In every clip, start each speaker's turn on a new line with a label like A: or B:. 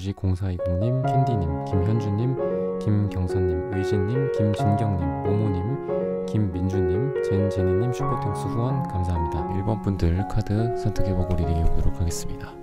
A: 주식0420님, 캔디님, 김현주님, 김경선님, 의진님, 김진경님, 모모님, 김민주님, 젠제니님 슈퍼땡스 후원 감사합니다. 1번 분들 카드 선택해보고 리딩 해보도록 하겠습니다.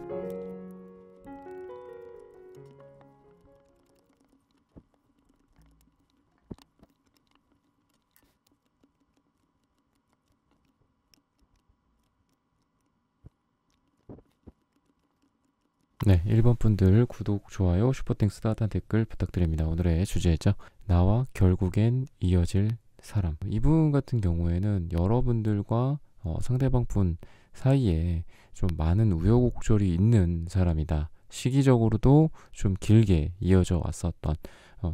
A: 네, 1번 분들 구독, 좋아요, 슈퍼땡스 따뜻한 댓글 부탁드립니다. 오늘의 주제죠. 나와 결국엔 이어질 사람. 이분 같은 경우에는 여러분들과 상대방 분 사이에 좀 많은 우여곡절이 있는 사람이다. 시기적으로도 좀 길게 이어져 왔었던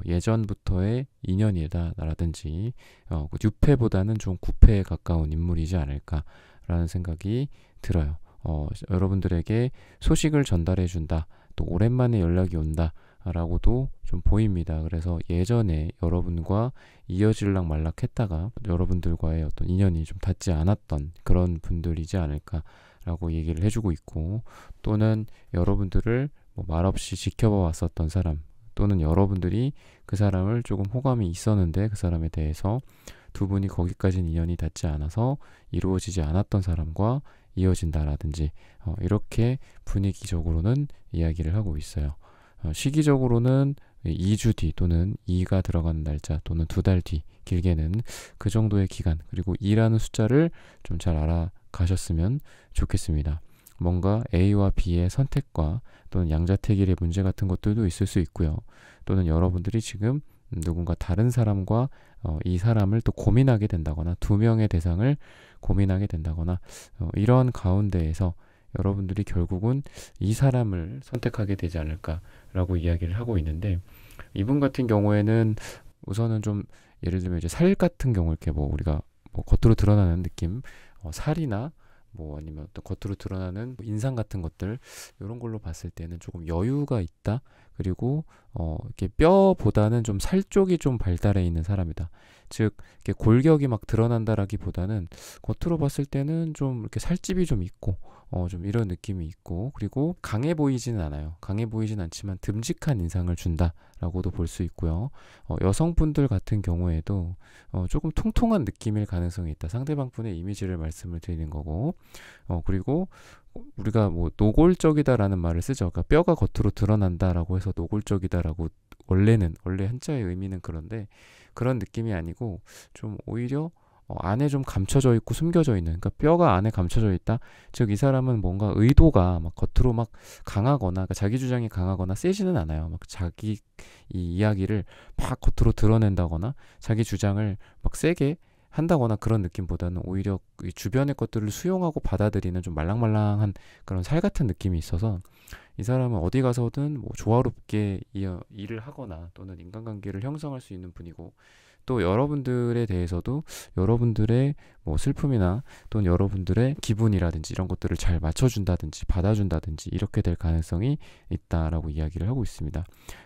A: 예전부터의 인연이다라든지 6패보다는 좀 9패에 가까운 인물이지 않을까라는 생각이 들어요. 여러분들에게 소식을 전달해 준다, 또 오랜만에 연락이 온다 라고도 좀 보입니다. 그래서 예전에 여러분과 이어질락 말락 했다가 여러분들과의 어떤 인연이 좀 닿지 않았던 그런 분들이지 않을까 라고 얘기를 해주고 있고, 또는 여러분들을 뭐 말없이 지켜봐 왔었던 사람, 또는 여러분들이 그 사람을 조금 호감이 있었는데 그 사람에 대해서 두 분이 거기까지는 인연이 닿지 않아서 이루어지지 않았던 사람과 이어진다라든지 이렇게 분위기적으로는 이야기를 하고 있어요. 시기적으로는 2주 뒤 또는 2가 들어가는 날짜 또는 2달 뒤, 길게는 그 정도의 기간, 그리고 2라는 숫자를 좀 잘 알아가셨으면 좋겠습니다. 뭔가 A와 B의 선택과 또는 양자택일의 문제 같은 것들도 있을 수 있고요. 또는 여러분들이 지금 누군가 다른 사람과 이 사람을 또 고민하게 된다거나 두 명의 대상을 고민하게 된다거나 이런 가운데에서 여러분들이 결국은 이 사람을 선택하게 되지 않을까라고 이야기를 하고 있는데, 이분 같은 경우에는 우선은 좀 예를 들면 이제 살 같은 경우 이렇게 뭐 우리가 뭐 겉으로 드러나는 느낌, 살이나 뭐 아니면 또 겉으로 드러나는 인상 같은 것들, 이런 걸로 봤을 때는 조금 여유가 있다. 그리고 이렇게 뼈보다는 좀 살 쪽이 좀 발달해 있는 사람이다. 즉 이렇게 골격이 막 드러난다라기보다는 겉으로 봤을 때는 좀 이렇게 살집이 좀 있고 좀 이런 느낌이 있고, 그리고 강해 보이지는 않아요. 강해 보이진 않지만 듬직한 인상을 준다라고도 볼 수 있고요. 여성분들 같은 경우에도 조금 통통한 느낌일 가능성이 있다. 상대방 분의 이미지를 말씀을 드리는 거고, 그리고 우리가 뭐 노골적이다라는 말을 쓰죠. 그러니까 뼈가 겉으로 드러난다라고 해서 노골적이다라고 원래 한자의 의미는 그런데 그런 느낌이 아니고 좀 오히려 안에 좀 감춰져 있고 숨겨져 있는, 그러니까 뼈가 안에 감춰져 있다. 즉 이 사람은 뭔가 의도가 막 겉으로 막 강하거나, 그러니까 자기 주장이 강하거나 세지는 않아요. 막 자기 이 이야기를 막 겉으로 드러낸다거나 자기 주장을 막 세게 한다거나 그런 느낌보다는 오히려 이 주변의 것들을 수용하고 받아들이는 좀 말랑말랑한 그런 살 같은 느낌이 있어서, 이 사람은 어디 가서든 뭐 조화롭게 일을 하거나 또는 인간관계를 형성할 수 있는 분이고, 또 여러분들에 대해서도 여러분들의 뭐 슬픔이나 또는 여러분들의 기분이라든지 이런 것들을 잘 맞춰준다든지 받아준다든지 이렇게 될 가능성이 있다라고 이야기를 하고 있습니다.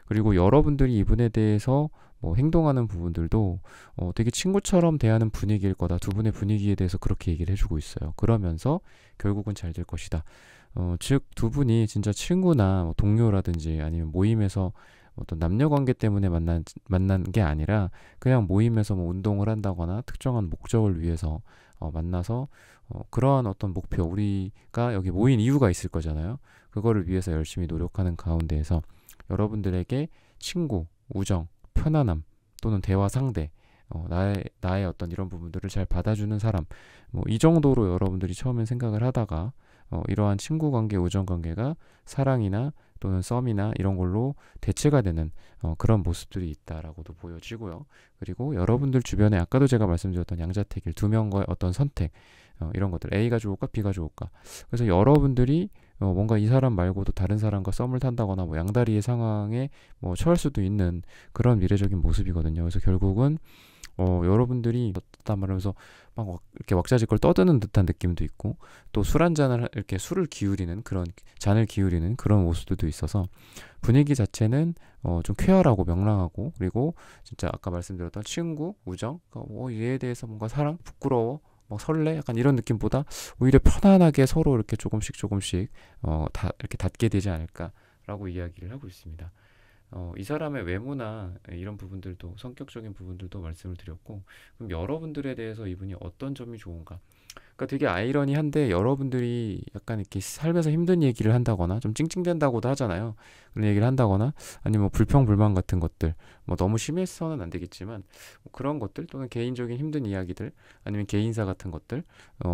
A: 그리고 여러분들이 이분에 대해서 뭐 행동하는 부분들도 되게 친구처럼 대하는 분위기일 거다. 두 분의 분위기에 대해서 그렇게 얘기를 해주고 있어요. 그러면서 결국은 잘 될 것이다. 즉 두 분이 진짜 친구나 뭐 동료라든지 아니면 모임에서 어떤 남녀 관계 때문에 만난 게 아니라 그냥 모임에서 뭐 운동을 한다거나 특정한 목적을 위해서 만나서 그러한 어떤 목표, 우리가 여기 모인 이유가 있을 거잖아요. 그거를 위해서 열심히 노력하는 가운데에서 여러분들에게 친구, 우정, 편안함 또는 대화 상대, 나의 어떤 이런 부분들을 잘 받아주는 사람, 뭐 이 정도로 여러분들이 처음엔 생각을 하다가 이러한 친구 관계, 우정 관계가 사랑이나 또는 썸이나 이런 걸로 대체가 되는 그런 모습들이 있다라고도 보여지고요. 그리고 여러분들 주변에 아까도 제가 말씀드렸던 양자택일 두 명과의 어떤 선택, 이런 것들, A가 좋을까 B가 좋을까, 그래서 여러분들이 뭔가 이 사람 말고도 다른 사람과 썸을 탄다거나 뭐 양다리의 상황에 뭐 처할 수도 있는 그런 미래적인 모습이거든요. 그래서 결국은 여러분들이 어떻다 말하면서 막 이렇게 왁자지껄 떠드는 듯한 느낌도 있고, 또 술 한 잔을 이렇게 술을 기울이는 그런 잔을 기울이는 그런 모습들도 있어서 분위기 자체는 좀 쾌활하고 명랑하고, 그리고 진짜 아까 말씀드렸던 친구, 우정, 얘에 대해서 뭔가 사랑, 부끄러워, 뭐 설레, 약간 이런 느낌보다 오히려 편안하게 서로 이렇게 조금씩 다 이렇게 닿게 되지 않을까 라고 이야기를 하고 있습니다. 이 사람의 외모나 이런 부분들도 성격적인 부분들도 말씀을 드렸고, 그럼 여러분들에 대해서 이분이 어떤 점이 좋은가? 그러니까 되게 아이러니한데, 여러분들이 약간 이렇게 살면서 힘든 얘기를 한다거나 좀 찡찡댄다고도 하잖아요. 그런 얘기를 한다거나 아니면 뭐 불평불만 같은 것들, 뭐 너무 심해서는 안 되겠지만 뭐 그런 것들, 또는 개인적인 힘든 이야기들, 아니면 개인사 같은 것들,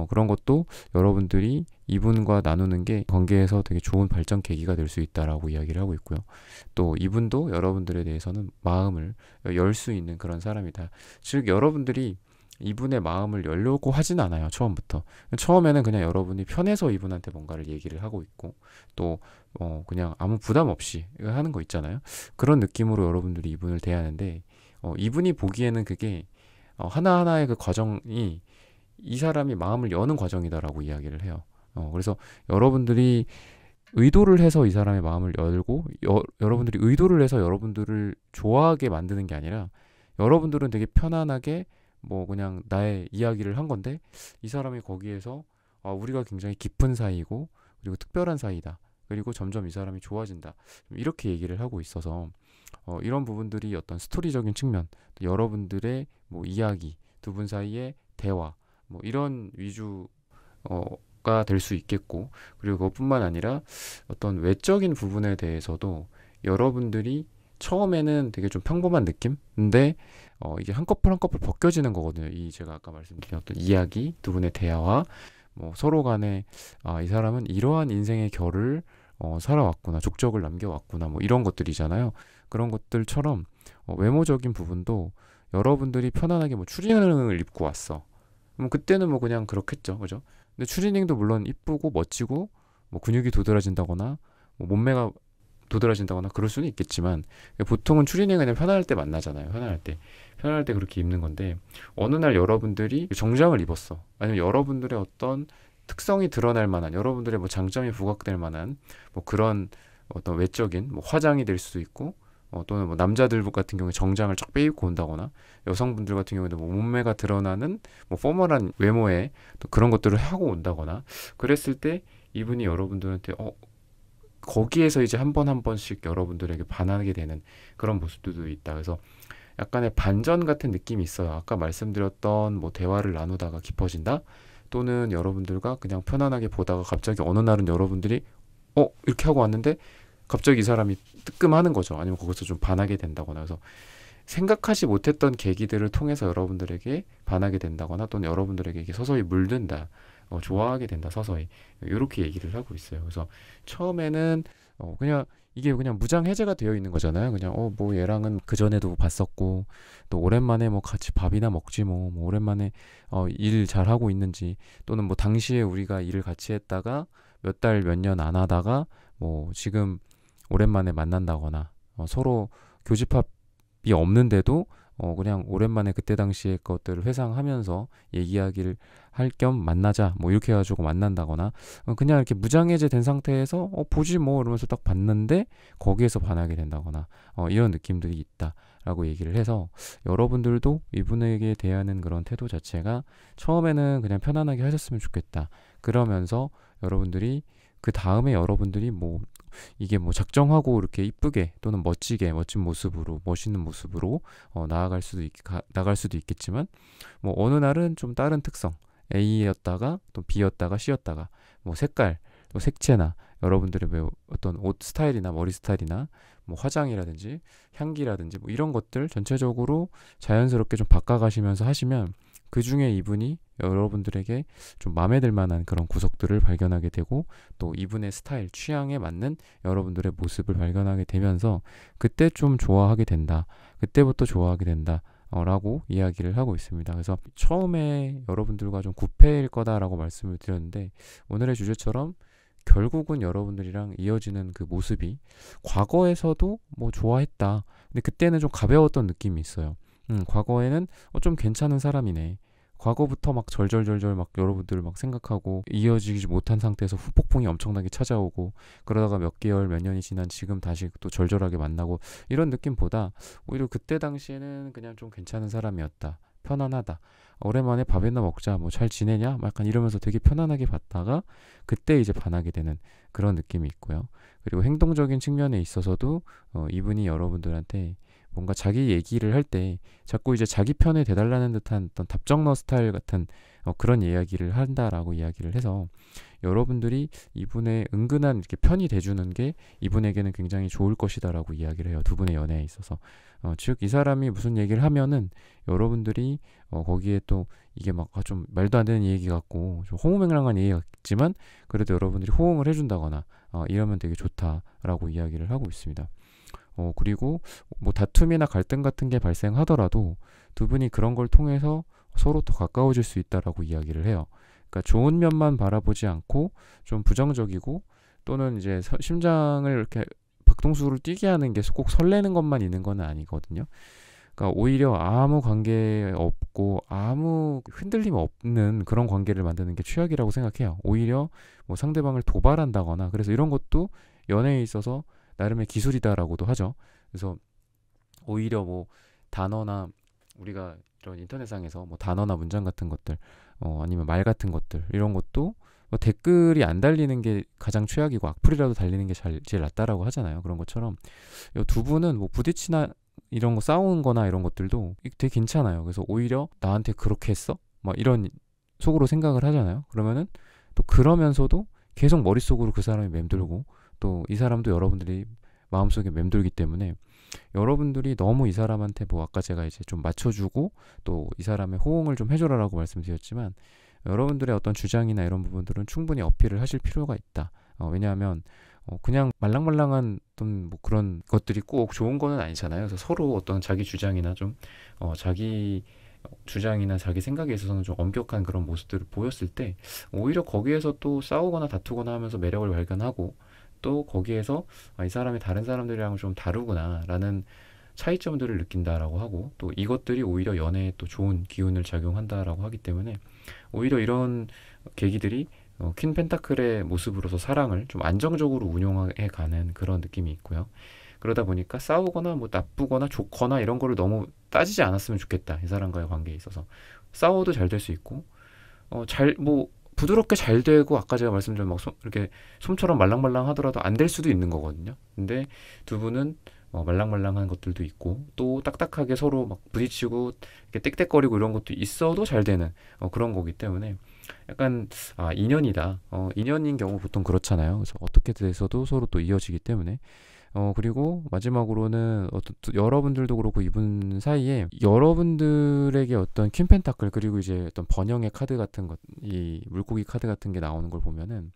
A: 그런 것도 여러분들이 이분과 나누는 게 관계에서 되게 좋은 발전 계기가 될 수 있다라고 이야기를 하고 있고요. 또 이분도 여러분들에 대해서는 마음을 열 수 있는 그런 사람이다. 즉 여러분들이 이분의 마음을 열려고 하진 않아요. 처음부터. 처음에는 그냥 여러분이 편해서 이분한테 뭔가를 얘기를 하고 있고, 또 그냥 아무 부담 없이 하는 거 있잖아요. 그런 느낌으로 여러분들이 이분을 대하는데, 이분이 보기에는 그게 하나하나의 그 과정이 이 사람이 마음을 여는 과정이다라고 이야기를 해요. 그래서 여러분들이 의도를 해서 이 사람의 마음을 열고, 여러분들이 의도를 해서 여러분들을 좋아하게 만드는 게 아니라, 여러분들은 되게 편안하게 뭐 그냥 나의 이야기를 한 건데, 이 사람이 거기에서 우리가 굉장히 깊은 사이고 그리고 특별한 사이다, 그리고 점점 이 사람이 좋아진다, 이렇게 얘기를 하고 있어서 이런 부분들이 어떤 스토리적인 측면, 여러분들의 뭐 이야기, 두 분 사이의 대화, 뭐 이런 위주가 될 수 있겠고, 그리고 그것뿐만 아니라 어떤 외적인 부분에 대해서도 여러분들이 처음에는 되게 좀 평범한 느낌? 근데 이게 한꺼풀 한꺼풀 벗겨지는 거거든요. 이 제가 아까 말씀드린 어떤 이야기, 두 분의 대화와 뭐 서로 간에 이 사람은 이러한 인생의 결을 살아왔구나, 족적을 남겨왔구나, 뭐 이런 것들이잖아요. 그런 것들처럼 외모적인 부분도 여러분들이 편안하게 뭐 추리닝을 입고 왔어. 그때는 뭐 그냥 그렇겠죠, 그죠? 근데 추리닝도 물론 이쁘고 멋지고 뭐 근육이 도드라진다거나 뭐 몸매가 도드라진다거나 그럴 수는 있겠지만, 보통은 추리닝은 그냥 편안할 때 만나잖아요. 편안할 때 그렇게 입는 건데, 어느 날 여러분들이 정장을 입었어. 아니면 여러분들의 어떤 특성이 드러날 만한, 여러분들의 뭐 장점이 부각될 만한 뭐 그런 어떤 외적인 뭐 화장이 될 수도 있고, 또는 뭐 남자들 같은 경우에 정장을 쫙 빼입고 온다거나, 여성분들 같은 경우에도 뭐 몸매가 드러나는 뭐 포멀한 외모에 또 그런 것들을 하고 온다거나, 그랬을 때 이분이 여러분들한테 거기에서 이제 한 번 한 번씩 여러분들에게 반하게 되는 그런 모습들도 있다. 그래서 약간의 반전 같은 느낌이 있어요. 아까 말씀드렸던 뭐 대화를 나누다가 깊어진다, 또는 여러분들과 그냥 편안하게 보다가 갑자기 어느 날은 여러분들이 이렇게 하고 왔는데 갑자기 이 사람이 뜨끔하는 거죠. 아니면 거기서 좀 반하게 된다거나, 그래서 생각하지 못했던 계기들을 통해서 여러분들에게 반하게 된다거나, 또는 여러분들에게 이게 서서히 물든다, 좋아하게 된다, 서서히, 이렇게 얘기를 하고 있어요. 그래서 처음에는 그냥 이게 그냥 무장 해제가 되어 있는 거잖아요. 그냥 뭐 얘랑은 그 전에도 봤었고, 또 오랜만에 뭐 같이 밥이나 먹지, 뭐 오랜만에 일 잘하고 있는지, 또는 뭐 당시에 우리가 일을 같이 했다가 몇 달 몇 년 안 하다가 뭐 지금 오랜만에 만난다거나, 서로 교집합이 없는데도 그냥 오랜만에 그때 당시의 것들을 회상하면서 얘기하기를 할 겸 만나자, 뭐 이렇게 해가지고 만난다거나, 그냥 이렇게 무장해제 된 상태에서 보지 뭐 이러면서 딱 봤는데 거기에서 반하게 된다거나, 이런 느낌들이 있다라고 얘기를 해서, 여러분들도 이분에게 대하는 그런 태도 자체가 처음에는 그냥 편안하게 하셨으면 좋겠다. 그러면서 여러분들이 그 다음에 여러분들이 뭐 이게 뭐 작정하고 이렇게 이쁘게 또는 멋지게, 멋진 모습으로, 멋있는 모습으로 나갈 수도 있겠지만, 뭐 어느 날은 좀 다른 특성, A였다가 또 B였다가 C였다가, 뭐 색깔, 또 색채나 여러분들의 뭐 어떤 옷 스타일이나 머리 스타일이나 뭐 화장이라든지 향기라든지 뭐 이런 것들 전체적으로 자연스럽게 좀 바꿔가시면서 하시면, 그 중에 이분이 여러분들에게 좀 마음에 들 만한 그런 구석들을 발견하게 되고, 또 이분의 스타일, 취향에 맞는 여러분들의 모습을 발견하게 되면서 그때 좀 좋아하게 된다, 그때부터 좋아하게 된다 라고 이야기를 하고 있습니다. 그래서 처음에 여러분들과 좀 구패일 거다라고 말씀을 드렸는데, 오늘의 주제처럼 결국은 여러분들이랑 이어지는 그 모습이 과거에서도 뭐 좋아했다, 근데 그때는 좀 가벼웠던 느낌이 있어요. 과거에는 좀 괜찮은 사람이네, 과거부터 막 절절절절 막 여러분들 막 생각하고 이어지지 못한 상태에서 후폭풍이 엄청나게 찾아오고, 그러다가 몇 개월 몇 년이 지난 지금 다시 또 절절하게 만나고, 이런 느낌보다 오히려 그때 당시에는 그냥 좀 괜찮은 사람이었다, 편안하다. 오랜만에 밥이나 먹자. 뭐 잘 지내냐? 약간 이러면서 되게 편안하게 받다가 그때 이제 반하게 되는 그런 느낌이 있고요. 그리고 행동적인 측면에 있어서도 이분이 여러분들한테 뭔가 자기 얘기를 할 때 자꾸 이제 자기 편에 대달라는 듯한 어떤 답정너 스타일 같은 그런 이야기를 한다라고 이야기를 해서 여러분들이 이분의 은근한 이렇게 편이 돼주는 게 이분에게는 굉장히 좋을 것이다라고 이야기를 해요. 두 분의 연애에 있어서. 즉 이 사람이 무슨 얘기를 하면은 여러분들이 거기에 또 이게 막 좀 말도 안 되는 얘기 같고 좀 허무맹랑한 얘기 같지만 그래도 여러분들이 호응을 해준다거나 이러면 되게 좋다라고 이야기를 하고 있습니다. 그리고 뭐 다툼이나 갈등 같은 게 발생하더라도 두 분이 그런 걸 통해서 서로 더 가까워질 수 있다라고 이야기를 해요. 그러니까 좋은 면만 바라보지 않고 좀 부정적이고 또는 이제 심장을 이렇게 박동수를 뛰게 하는 게 꼭 설레는 것만 있는 건 아니거든요. 그러니까 오히려 아무 관계 없고 아무 흔들림 없는 그런 관계를 만드는 게 최악이라고 생각해요. 오히려 뭐 상대방을 도발한다거나 그래서 이런 것도 연애에 있어서 나름의 기술이다라고도 하죠. 그래서 오히려 뭐 단어나 우리가 이런 인터넷상에서 뭐 단어나 문장 같은 것들 아니면 말 같은 것들 이런 것도 뭐 댓글이 안 달리는 게 가장 최악이고 악플이라도 달리는 게 제일 낫다라고 하잖아요. 그런 것처럼 이 두 분은 뭐 부딪히나 이런 거 싸우는 거나 이런 것들도 되게 괜찮아요. 그래서 오히려 나한테 그렇게 했어? 막 이런 속으로 생각을 하잖아요. 그러면은 또 그러면서도 계속 머릿속으로 그 사람이 맴돌고 또 이 사람도 여러분들이 마음속에 맴돌기 때문에 여러분들이 너무 이 사람한테 뭐 아까 제가 이제 좀 맞춰주고 또 이 사람의 호응을 좀 해줘라라고 말씀드렸지만 여러분들의 어떤 주장이나 이런 부분들은 충분히 어필을 하실 필요가 있다. 왜냐하면 그냥 말랑말랑한 어떤 뭐 그런 것들이 꼭 좋은 거는 아니잖아요. 그래서 서로 어떤 자기 주장이나 좀 자기 주장이나 자기 생각에 있어서는 좀 엄격한 그런 모습들을 보였을 때 오히려 거기에서 또 싸우거나 다투거나 하면서 매력을 발견하고 또 거기에서 이 사람이 다른 사람들이랑 좀 다르구나라는 차이점들을 느낀다라고 하고 또 이것들이 오히려 연애에 또 좋은 기운을 작용한다라고 하기 때문에 오히려 이런 계기들이 퀸 펜타클의 모습으로서 사랑을 좀 안정적으로 운용해 가는 그런 느낌이 있고요. 그러다 보니까 싸우거나 뭐 나쁘거나 좋거나 이런 거를 너무 따지지 않았으면 좋겠다. 이 사람과의 관계에 있어서 싸워도 잘 될 수 있고 잘 뭐 부드럽게 잘 되고 아까 제가 말씀드린 막 이렇게 솜처럼 말랑말랑 하더라도 안 될 수도 있는 거거든요. 근데 두 분은 말랑말랑한 것들도 있고 또 딱딱하게 서로 막 부딪히고 이렇게 땡땡거리고 이런 것도 있어도 잘 되는 그런 거기 때문에 약간 인연이다. 인연인 경우 보통 그렇잖아요. 그래서 어떻게 돼서도 서로 또 이어지기 때문에 그리고 마지막으로는 여러분들도 그렇고 이분 사이에 여러분들에게 어떤 퀸 펜타클 그리고 이제 어떤 번영의 카드 같은 것, 이 물고기 카드 같은 게 나오는 걸 보면은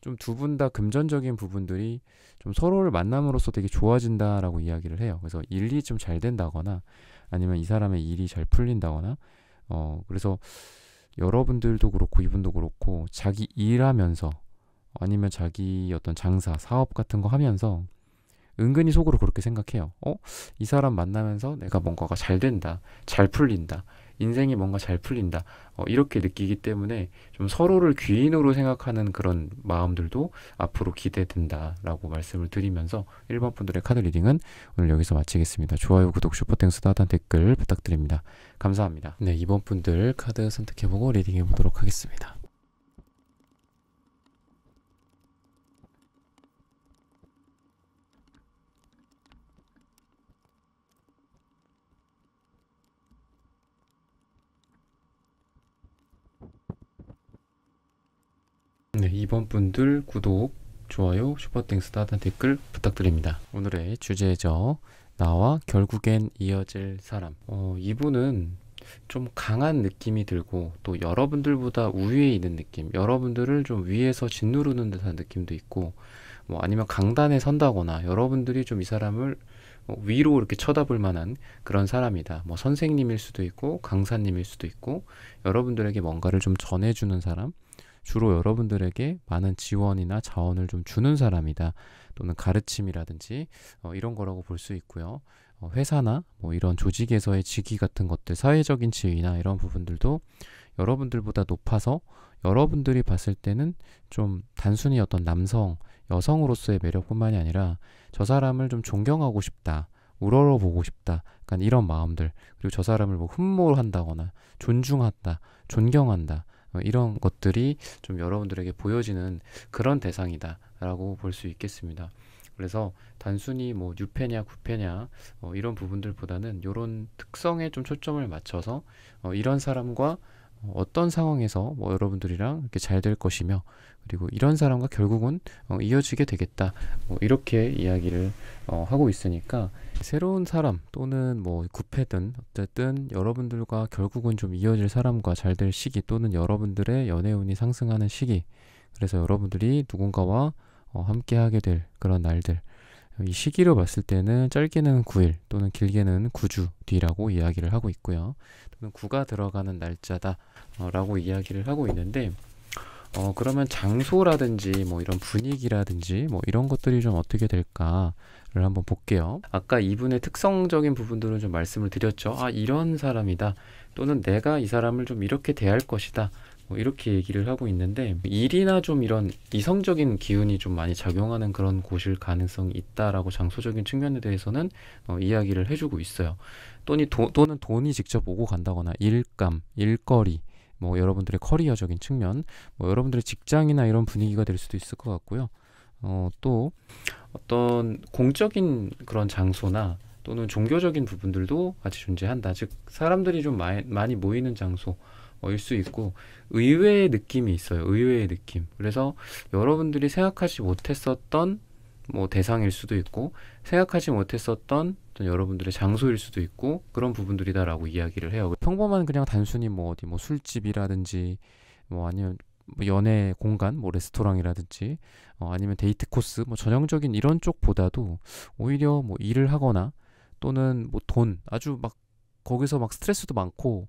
A: 좀 두 분 다 금전적인 부분들이 좀 서로를 만남으로써 되게 좋아진다라고 이야기를 해요. 그래서 일이 좀 잘 된다거나 아니면 이 사람의 일이 잘 풀린다거나 그래서 여러분들도 그렇고 이분도 그렇고 자기 일하면서 아니면 자기 어떤 장사, 사업 같은 거 하면서 은근히 속으로 그렇게 생각해요. 이 사람 만나면서 내가 뭔가가 잘 된다, 잘 풀린다, 인생이 뭔가 잘 풀린다, 이렇게 느끼기 때문에 좀 서로를 귀인으로 생각하는 그런 마음들도 앞으로 기대된다라고 말씀을 드리면서 1번 분들의 카드 리딩은 오늘 여기서 마치겠습니다. 좋아요, 구독, 슈퍼땡스, 따뜻한 댓글 부탁드립니다. 감사합니다. 네, 2번 분들 카드 선택해보고 리딩해보도록 하겠습니다. 네, 2번 분들 구독, 좋아요, 슈퍼땡스 따뜻한 댓글 부탁드립니다. 오늘의 주제죠. 나와 결국엔 이어질 사람. 이분은 좀 강한 느낌이 들고 또 여러분들보다 우위에 있는 느낌, 여러분들을 좀 위에서 짓누르는 듯한 느낌도 있고 뭐 아니면 강단에 선다거나 여러분들이 좀 이 사람을 위로 이렇게 쳐다볼 만한 그런 사람이다. 뭐 선생님일 수도 있고 강사님일 수도 있고 여러분들에게 뭔가를 좀 전해주는 사람, 주로 여러분들에게 많은 지원이나 자원을 좀 주는 사람이다. 또는 가르침이라든지 이런 거라고 볼 수 있고요. 회사나 뭐 이런 조직에서의 직위 같은 것들, 사회적인 지위나 이런 부분들도 여러분들보다 높아서 여러분들이 봤을 때는 좀 단순히 어떤 남성, 여성으로서의 매력뿐만이 아니라 저 사람을 좀 존경하고 싶다. 우러러보고 싶다. 약간 이런 마음들. 그리고 저 사람을 뭐 흠모한다거나 존중한다, 존경한다. 이런 것들이 좀 여러분들에게 보여지는 그런 대상이다라고 볼 수 있겠습니다. 그래서 단순히 뭐 뉴패냐 구패냐 이런 부분들보다는 이런 특성에 좀 초점을 맞춰서 이런 사람과 어떤 상황에서 뭐 여러분들이랑 이렇게 잘 될 것이며, 그리고 이런 사람과 결국은 이어지게 되겠다, 뭐 이렇게 이야기를 하고 있으니까 새로운 사람 또는 뭐 구패든 어쨌든 여러분들과 결국은 좀 이어질 사람과 잘 될 시기, 또는 여러분들의 연애운이 상승하는 시기, 그래서 여러분들이 누군가와 함께 하게 될 그런 날들, 이 시기로 봤을 때는 짧게는 9일 또는 길게는 9주 뒤라고 이야기를 하고 있고요. 또는 9가 들어가는 날짜다 라고 이야기를 하고 있는데, 그러면 장소라든지 뭐 이런 분위기라든지 뭐 이런 것들이 좀 어떻게 될까를 한번 볼게요. 아까 이분의 특성적인 부분들은 좀 말씀을 드렸죠. 아, 이런 사람이다, 또는 내가 이 사람을 좀 이렇게 대할 것이다, 뭐 이렇게 얘기를 하고 있는데, 일이나 좀 이런 이성적인 기운이 좀 많이 작용하는 그런 곳일 가능성이 있다라고 장소적인 측면에 대해서는 이야기를 해주고 있어요. 또는 돈이 직접 오고 간다거나 일감, 일거리, 뭐 여러분들의 커리어적인 측면, 뭐 여러분들의 직장이나 이런 분위기가 될 수도 있을 것 같고요. 또 어떤 공적인 그런 장소나 또는 종교적인 부분들도 같이 존재한다. 즉 사람들이 좀 많이 모이는 장소 일 수 있고, 의외의 느낌이 있어요. 의외의 느낌. 그래서 여러분들이 생각하지 못했었던 뭐 대상일 수도 있고, 생각하지 못했었던 어떤 여러분들의 장소일 수도 있고, 그런 부분들이다라고 이야기를 해요. 평범한 그냥 단순히 뭐 어디 뭐 술집이라든지, 뭐 아니면 뭐 연애 공간, 뭐 레스토랑이라든지, 아니면 데이트 코스, 뭐 전형적인 이런 쪽보다도 오히려 뭐 일을 하거나 또는 뭐 돈, 아주 막 거기서 막 스트레스도 많고,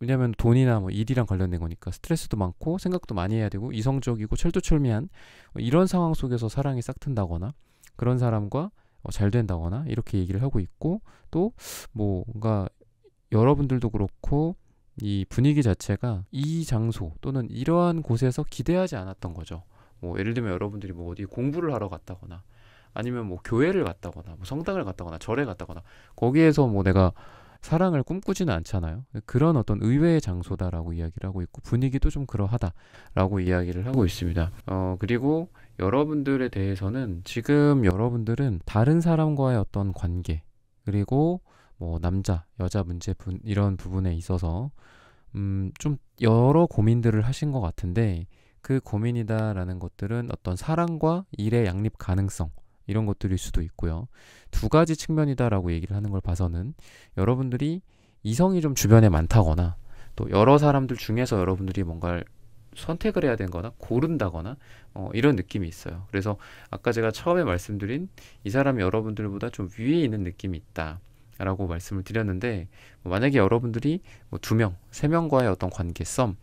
A: 왜냐면 돈이나 뭐 일이랑 관련된 거니까 스트레스도 많고 생각도 많이 해야 되고 이성적이고 철두철미한 이런 상황 속에서 사랑이 싹튼다거나, 그런 사람과 잘 된다거나 이렇게 얘기를 하고 있고, 또 뭔가 여러분들도 그렇고 이 분위기 자체가 이 장소 또는 이러한 곳에서 기대하지 않았던 거죠. 뭐 예를 들면 여러분들이 뭐 어디 공부를 하러 갔다거나, 아니면 뭐 교회를 갔다거나, 뭐 성당을 갔다거나, 절에 갔다거나, 거기에서 뭐 내가 사랑을 꿈꾸지는 않잖아요. 그런 어떤 의외의 장소다라고 이야기를 하고 있고, 분위기도 좀 그러하다라고 이야기를 하고 있습니다. 그리고 여러분들에 대해서는 지금 여러분들은 다른 사람과의 어떤 관계, 그리고 뭐 남자, 여자 이런 부분에 있어서 좀 여러 고민들을 하신 것 같은데, 그 고민이다라는 것들은 어떤 사랑과 일의 양립 가능성, 이런 것들일 수도 있고요. 두 가지 측면이다라고 얘기를 하는 걸 봐서는 여러분들이 이성이 좀 주변에 많다거나, 또 여러 사람들 중에서 여러분들이 뭔가를 선택을 해야 되거나 고른다거나 이런 느낌이 있어요. 그래서 아까 제가 처음에 말씀드린 이 사람이 여러분들보다 좀 위에 있는 느낌이 있다 라고 말씀을 드렸는데, 만약에 여러분들이 뭐 2명, 3명과의 어떤 관계 썸,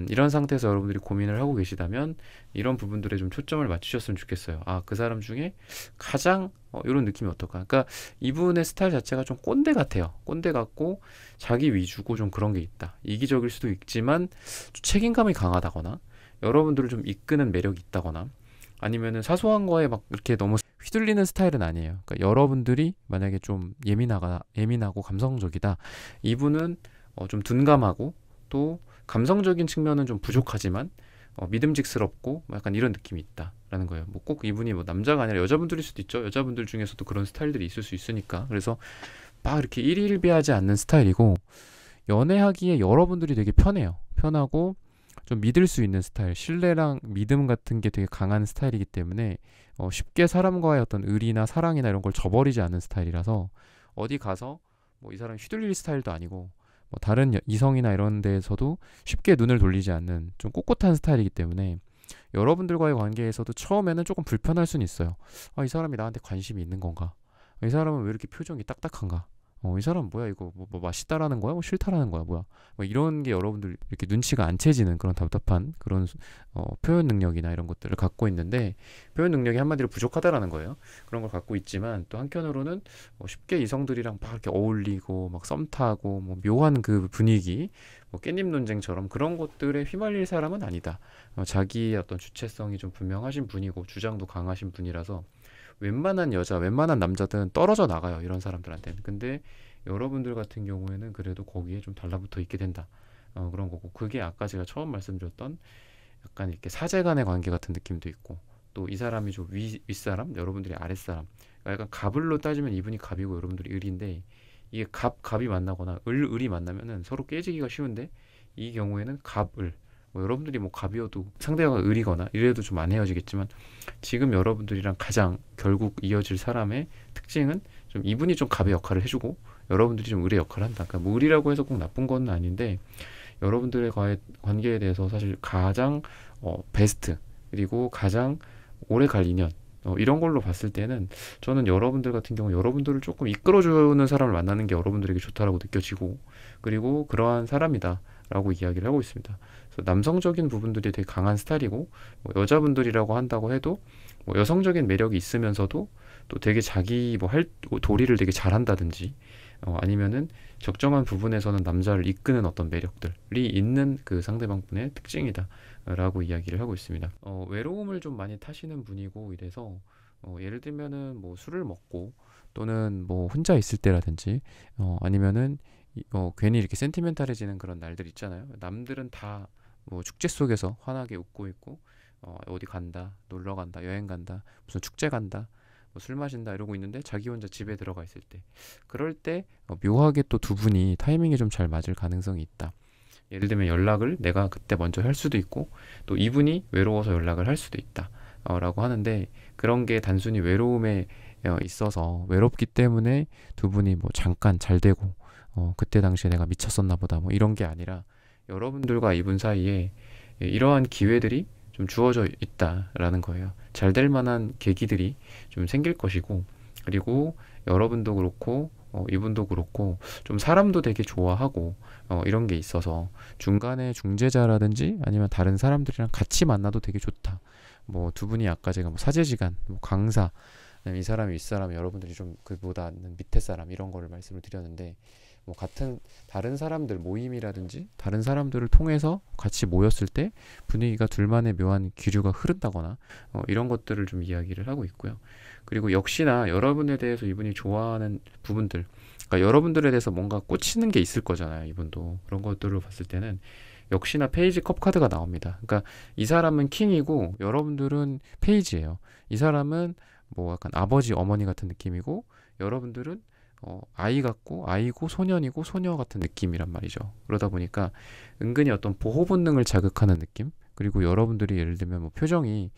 A: 이런 상태에서 여러분들이 고민을 하고 계시다면 이런 부분들에 좀 초점을 맞추셨으면 좋겠어요. 아, 그 사람 중에 가장 이런 느낌이 어떨까? 그러니까 이분의 스타일 자체가 좀 꼰대 같아요. 꼰대 같고 자기 위주고 좀 그런 게 있다. 이기적일 수도 있지만 책임감이 강하다거나, 여러분들을 좀 이끄는 매력이 있다거나, 아니면은 사소한 거에 막 이렇게 너무 휘둘리는 스타일은 아니에요. 그러니까 여러분들이 만약에 좀 예민하고 감성적이다, 이분은 좀 둔감하고 또 감성적인 측면은 좀 부족하지만 믿음직스럽고 약간 이런 느낌이 있다라는 거예요. 뭐 꼭 이분이 뭐 남자가 아니라 여자분들일 수도 있죠. 여자분들 중에서도 그런 스타일들이 있을 수 있으니까. 그래서 막 이렇게 일희일비하지 않는 스타일이고, 연애하기에 여러분들이 되게 편하고 좀 믿을 수 있는 스타일, 신뢰랑 믿음 같은 게 되게 강한 스타일이기 때문에 쉽게 사람과의 어떤 의리나 사랑이나 이런 걸 저버리지 않는 스타일이라서, 어디 가서 뭐 이 사람 휘둘릴 스타일도 아니고, 뭐 다른 이성이나 이런 데에서도 쉽게 눈을 돌리지 않는 좀 꼿꼿한 스타일이기 때문에 여러분들과의 관계에서도 처음에는 조금 불편할 수는 있어요. 아, 이 사람이 나한테 관심이 있는 건가? 이 사람은 왜 이렇게 표정이 딱딱한가? 이 사람 뭐야, 이거 뭐 맛있다라는 거야? 뭐 싫다라는 거야, 뭐야? 뭐 이런 게 여러분들 이렇게 눈치가 안 채지는 그런 답답한 그런 표현 능력이나 이런 것들을 갖고 있는데, 표현 능력이 한마디로 부족하다라는 거예요. 그런 걸 갖고 있지만 또 한편으로는 쉽게 이성들이랑 막 이렇게 어울리고 막 썸 타고 뭐 묘한 그 분위기, 뭐 깻잎 논쟁처럼 그런 것들에 휘말릴 사람은 아니다. 자기의 어떤 주체성이 좀 분명하신 분이고 주장도 강하신 분이라서 웬만한 여자, 웬만한 남자들은 떨어져 나가요. 이런 사람들한테는. 근데 여러분들 같은 경우에는 그래도 거기에 좀 달라붙어 있게 된다. 그런 거고. 그게 아까 제가 처음 말씀드렸던 약간 이렇게 사제간의 관계 같은 느낌도 있고, 또 이 사람이 좀 윗사람, 여러분들이 아랫사람. 그러니까 약간 갑을로 따지면 이분이 갑이고 여러분들이 을인데, 이게 갑이 만나거나 을이 만나면은 서로 깨지기가 쉬운데, 이 경우에는 갑을, 뭐 여러분들이 뭐 갑이어도 상대가 을이거나 이래도 좀 안 헤어지겠지만, 지금 여러분들이랑 가장 결국 이어질 사람의 특징은 좀 이분이 좀 갑의 역할을 해주고 여러분들이 좀 을의 역할을 한다. 그러니까 뭐 을이라고 해서 꼭 나쁜 건 아닌데, 여러분들의 관계에 대해서 사실 가장 베스트, 그리고 가장 오래 갈 인연, 이런 걸로 봤을 때는 저는 여러분들 같은 경우 여러분들을 조금 이끌어주는 사람을 만나는 게 여러분들에게 좋다라고 느껴지고, 그리고 그러한 사람이다 라고 이야기를 하고 있습니다. 그래서 남성적인 부분들이 되게 강한 스타일이고, 뭐 여자분들이라고 한다고 해도 뭐 여성적인 매력이 있으면서도 또 되게 자기 뭐 도리를 되게 잘한다든지, 아니면은 적정한 부분에서는 남자를 이끄는 어떤 매력들이 있는 그 상대방분의 특징이다 라고 이야기를 하고 있습니다. 외로움을 좀 많이 타시는 분이고, 이래서 예를 들면은 뭐 술을 먹고 또는 뭐 혼자 있을 때라든지, 아니면은 괜히 이렇게 센티멘탈해지는 그런 날들 있잖아요. 남들은 다 뭐 축제 속에서 환하게 웃고 있고, 어디 간다, 놀러 간다, 여행 간다, 무슨 축제 간다, 뭐 술 마신다 이러고 있는데, 자기 혼자 집에 들어가 있을 때, 그럴 때 묘하게 또 두 분이 타이밍이 좀 잘 맞을 가능성이 있다. 예를 들면 연락을 내가 그때 먼저 할 수도 있고, 또 이분이 외로워서 연락을 할 수도 있다 라고 하는데, 그런 게 단순히 외로움에 있어서 외롭기 때문에 두 분이 뭐 잠깐 잘 되고, 그때 당시에 내가 미쳤었나 보다 뭐 이런 게 아니라, 여러분들과 이분 사이에 이러한 기회들이 좀 주어져 있다라는 거예요. 잘 될 만한 계기들이 좀 생길 것이고, 그리고 여러분도 그렇고 이분도 그렇고 좀 사람도 되게 좋아하고, 이런 게 있어서 중간에 중재자라든지 아니면 다른 사람들이랑 같이 만나도 되게 좋다. 뭐 두 분이 아까 제가 뭐 사제지간, 뭐 강사, 이 사람이 윗사람, 여러분들이 좀 그보다는 밑에 사람, 이런 거를 말씀을 드렸는데, 뭐 같은 다른 사람들 모임이라든지 다른 사람들을 통해서 같이 모였을 때 분위기가 둘만의 묘한 기류가 흐른다거나, 이런 것들을 좀 이야기를 하고 있고요. 그리고 역시나 여러분에 대해서 이분이 좋아하는 부분들, 그러니까 여러분들에 대해서 뭔가 꽂히는 게 있을 거잖아요. 이분도 그런 것들을 봤을 때는 역시나 페이지 컵 카드가 나옵니다. 그러니까 이 사람은 킹이고 여러분들은 페이지예요. 이 사람은 뭐 약간 아버지 어머니 같은 느낌이고, 여러분들은 아이 같고, 아이고 소년이고 소녀 같은 느낌이란 말이죠. 그러다 보니까 은근히 어떤 보호 본능을 자극하는 느낌, 그리고 여러분들이 예를 들면 뭐 표정이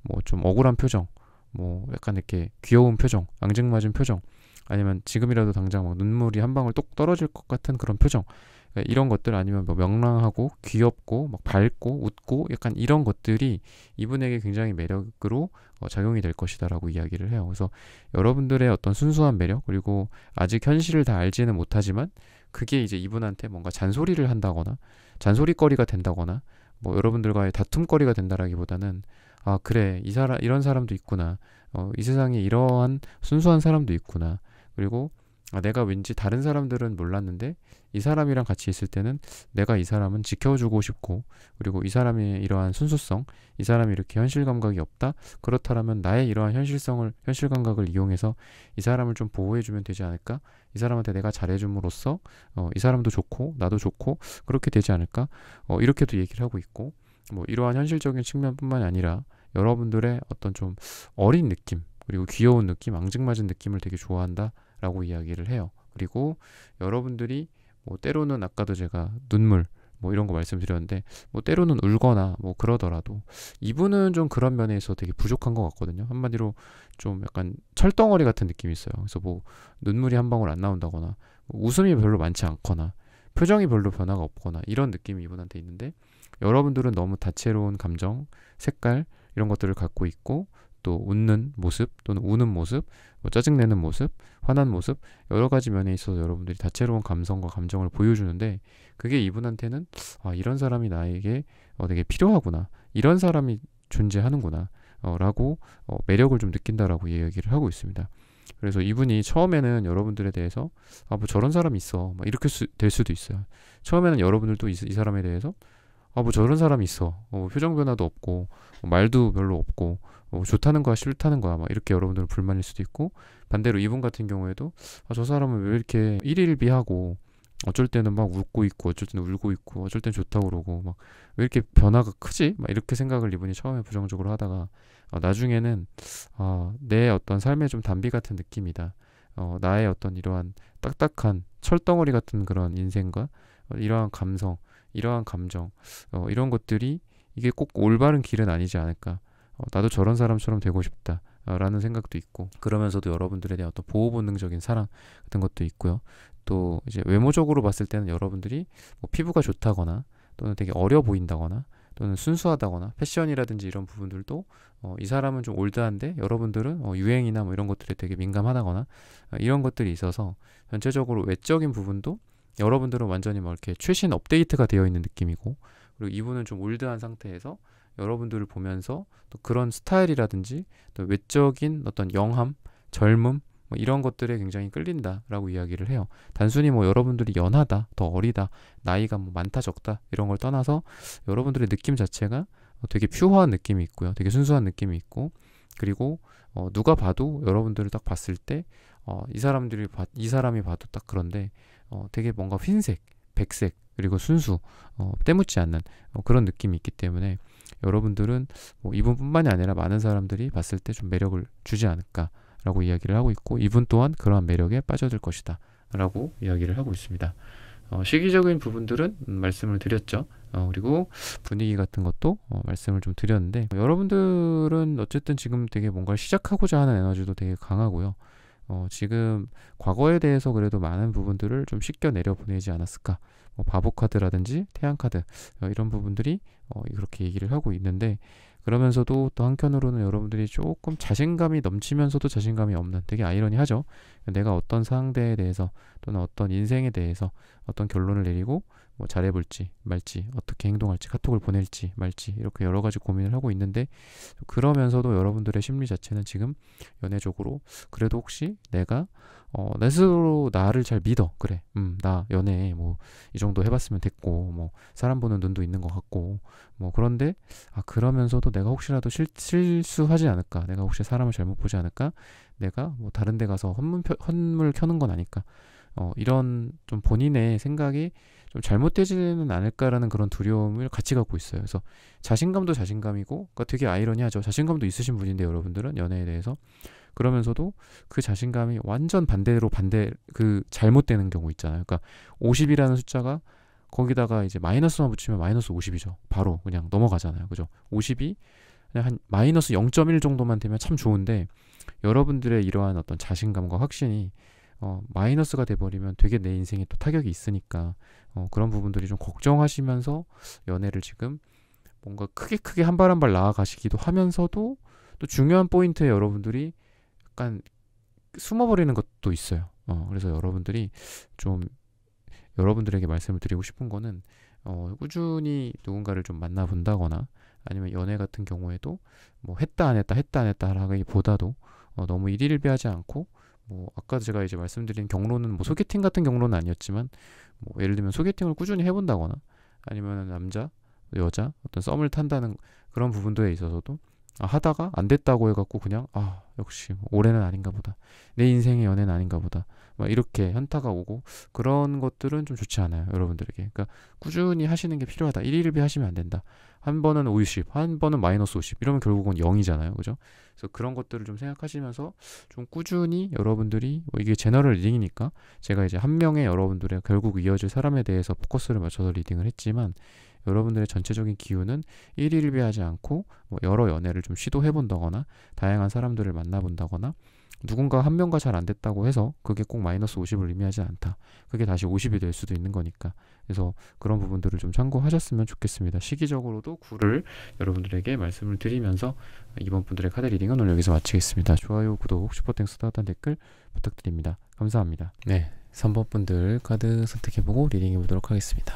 A: 뭐 좀 억울한 표정, 뭐 약간 이렇게 귀여운 표정, 앙증맞은 표정, 아니면 지금이라도 당장 막 눈물이 한 방울 똑 떨어질 것 같은 그런 표정, 이런 것들, 아니면 뭐 명랑하고 귀엽고 막 밝고 웃고 약간 이런 것들이 이분에게 굉장히 매력으로 작용이 될 것이다라고 이야기를 해요. 그래서 여러분들의 어떤 순수한 매력, 그리고 아직 현실을 다 알지는 못하지만 그게 이제 이분한테 뭔가 잔소리를 한다거나 잔소리거리가 된다거나, 뭐 여러분들과의 다툼거리가 된다라기보다는, 아 그래, 이런 사람도 있구나, 이 세상에 이러한 순수한 사람도 있구나, 그리고 내가 왠지 다른 사람들은 몰랐는데 이 사람이랑 같이 있을 때는 내가 이 사람은 지켜주고 싶고, 그리고 이 사람의 이러한 순수성, 이 사람이 이렇게 현실 감각이 없다, 그렇다면 나의 이러한 현실 감각을 이용해서 이 사람을 좀 보호해주면 되지 않을까, 이 사람한테 내가 잘해줌으로써 이 사람도 좋고 나도 좋고 그렇게 되지 않을까, 이렇게도 얘기를 하고 있고, 뭐 이러한 현실적인 측면뿐만이 아니라 여러분들의 어떤 좀 어린 느낌, 그리고 귀여운 느낌, 앙증맞은 느낌을 되게 좋아한다 라고 이야기를 해요. 그리고 여러분들이 뭐 때로는 아까도 제가 눈물 뭐 이런 거 말씀드렸는데, 뭐 때로는 울거나 뭐 그러더라도 이분은 좀 그런 면에 있어서 되게 부족한 것 같거든요. 한마디로 좀 약간 철덩어리 같은 느낌이 있어요. 그래서 뭐 눈물이 한 방울 안 나온다거나, 뭐 웃음이 별로 많지 않거나, 표정이 별로 변화가 없거나, 이런 느낌이 이분한테 있는데, 여러분들은 너무 다채로운 감정, 색깔, 이런 것들을 갖고 있고, 또 웃는 모습 또는 우는 모습, 뭐 짜증내는 모습, 화난 모습, 여러 가지 면에 있어서 여러분들이 다채로운 감성과 감정을 보여주는데, 그게 이분한테는 이런 사람이 나에게 되게 필요하구나, 이런 사람이 존재하는구나 라고 매력을 좀 느낀다라고 얘기를 하고 있습니다. 그래서 이분이 처음에는 여러분들에 대해서 뭐 저런 사람이 있어 막 이렇게 될 수도 있어요. 처음에는 여러분들도 이 사람에 대해서 뭐 저런 사람이 있어, 표정 변화도 없고 말도 별로 없고 좋다는 거야 싫다는 거야 막 이렇게 여러분들은 불만일 수도 있고, 반대로 이분 같은 경우에도 저 사람은 왜 이렇게 일일비하고 어쩔 때는 막 웃고 있고 어쩔 때는 울고 있고 어쩔 때는 좋다고 그러고 막 왜 이렇게 변화가 크지? 막 이렇게 생각을 이분이 처음에 부정적으로 하다가 나중에는 내 어떤 삶의 좀 단비 같은 느낌이다. 나의 어떤 이러한 딱딱한 철덩어리 같은 그런 인생과 이러한 감성, 이러한 감정, 이런 것들이 이게 꼭 올바른 길은 아니지 않을까. 나도 저런 사람처럼 되고 싶다. 라는 생각도 있고, 그러면서도 여러분들에 대한 어떤 보호 본능적인 사랑 같은 것도 있고요. 또 이제 외모적으로 봤을 때는 여러분들이 뭐 피부가 좋다거나 또는 되게 어려 보인다거나 또는 순수하다거나 패션이라든지 이런 부분들도 이 사람은 좀 올드한데 여러분들은 유행이나 뭐 이런 것들에 되게 민감하다거나 이런 것들이 있어서 전체적으로 외적인 부분도 여러분들은 완전히 뭐 이렇게 최신 업데이트가 되어 있는 느낌이고, 그리고 이분은 좀 올드한 상태에서 여러분들을 보면서 또 그런 스타일이라든지 또 외적인 어떤 영함, 젊음 뭐 이런 것들에 굉장히 끌린다라고 이야기를 해요. 단순히 뭐 여러분들이 연하다, 더 어리다, 나이가 뭐 많다 적다 이런 걸 떠나서 여러분들의 느낌 자체가 되게 퓨어한 느낌이 있고요. 되게 순수한 느낌이 있고, 그리고 누가 봐도 여러분들을 딱 봤을 때 이 사람이 봐도 딱 그런데 되게 뭔가 흰색, 백색 그리고 순수, 때묻지 않는 그런 느낌이 있기 때문에 여러분들은 뭐 이분뿐만이 아니라 많은 사람들이 봤을 때 좀 매력을 주지 않을까라고 이야기를 하고 있고, 이분 또한 그러한 매력에 빠져들 것이다 라고 이야기를 하고 있습니다. 시기적인 부분들은 말씀을 드렸죠. 그리고 분위기 같은 것도 말씀을 좀 드렸는데, 여러분들은 어쨌든 지금 되게 뭔가를 시작하고자 하는 에너지도 되게 강하고요. 지금 과거에 대해서 그래도 많은 부분들을 좀 씻겨 내려 보내지 않았을까. 바보 카드라든지 태양 카드 이런 부분들이 그렇게 얘기를 하고 있는데, 그러면서도 또 한편으로는 여러분들이 조금 자신감이 넘치면서도 자신감이 없는, 되게 아이러니하죠. 내가 어떤 상대에 대해서 또는 어떤 인생에 대해서 어떤 결론을 내리고 뭐 잘해볼지 말지, 어떻게 행동할지, 카톡을 보낼지 말지 이렇게 여러 가지 고민을 하고 있는데, 그러면서도 여러분들의 심리 자체는 지금 연애적으로 그래도 혹시 내가 내 스스로 나를 잘 믿어. 그래. 나 연애 뭐 이 정도 해봤으면 됐고, 뭐 사람 보는 눈도 있는 것 같고, 뭐 그런데 그러면서도 내가 혹시라도 실수하지 않을까? 내가 혹시 사람을 잘못 보지 않을까? 내가 뭐 다른 데 가서 헛물 켜는 건 아닐까? 이런 좀 본인의 생각이 좀 잘못되지는 않을까라는 그런 두려움을 같이 갖고 있어요. 그래서 자신감도 자신감이고, 그러니까 되게 아이러니하죠. 자신감도 있으신 분인데 여러분들은 연애에 대해서, 그러면서도 그 자신감이 완전 반대로 그 잘못되는 경우 있잖아요. 그러니까 50이라는 숫자가 거기다가 이제 마이너스만 붙이면 마이너스 50이죠. 바로 그냥 넘어가잖아요. 그죠? 50이 그냥 한 마이너스 0.1 정도만 되면 참 좋은데, 여러분들의 이러한 어떤 자신감과 확신이 마이너스가 돼버리면 되게 내 인생에 또 타격이 있으니까 그런 부분들이 좀 걱정하시면서 연애를 지금 뭔가 크게 한 발 한 발 나아가시기도 하면서도, 또 중요한 포인트에 여러분들이 약간 숨어버리는 것도 있어요. 그래서 여러분들이 좀, 여러분들에게 말씀을 드리고 싶은 거는 꾸준히 누군가를 좀 만나본다거나 아니면 연애 같은 경우에도 뭐 했다 안 했다 하기보다도 너무 일일비하지 않고, 뭐 아까 제가 이제 말씀드린 경로는 뭐 소개팅 같은 경로는 아니었지만, 뭐 예를 들면 소개팅을 꾸준히 해본다거나 아니면 남자 여자 어떤 썸을 탄다는 그런 부분들에 있어서도 하다가 안 됐다고 해갖고 그냥 역시 뭐 올해는 아닌가 보다, 내 인생의 연애는 아닌가 보다 막 이렇게 현타가 오고, 그런 것들은 좀 좋지 않아요 여러분들에게. 그러니까 꾸준히 하시는 게 필요하다. 일일비 하시면 안 된다. 한 번은 50, 한 번은 마이너스 50 이러면 결국은 0이잖아요. 그죠? 그래서 그런 것들을 좀 생각하시면서 좀 꾸준히 여러분들이, 뭐 이게 제너럴 리딩이니까 제가 이제 한 명의 여러분들의 결국 이어질 사람에 대해서 포커스를 맞춰서 리딩을 했지만, 여러분들의 전체적인 기운은 일일비하지 않고 뭐 여러 연애를 좀 시도해 본다거나 다양한 사람들을 만나본다거나, 누군가 한 명과 잘 안 됐다고 해서 그게 꼭 마이너스 50을 의미하지 않다. 그게 다시 50이 될 수도 있는 거니까. 그래서 그런 부분들을 좀 참고하셨으면 좋겠습니다. 시기적으로도 구를 여러분들에게 말씀을 드리면서 이번 분들의 카드 리딩은 오늘 여기서 마치겠습니다. 좋아요, 구독, 슈퍼땡스 따뜻한 댓글 부탁드립니다. 감사합니다. 네, 3번 분들 카드 선택해보고 리딩해 보도록 하겠습니다.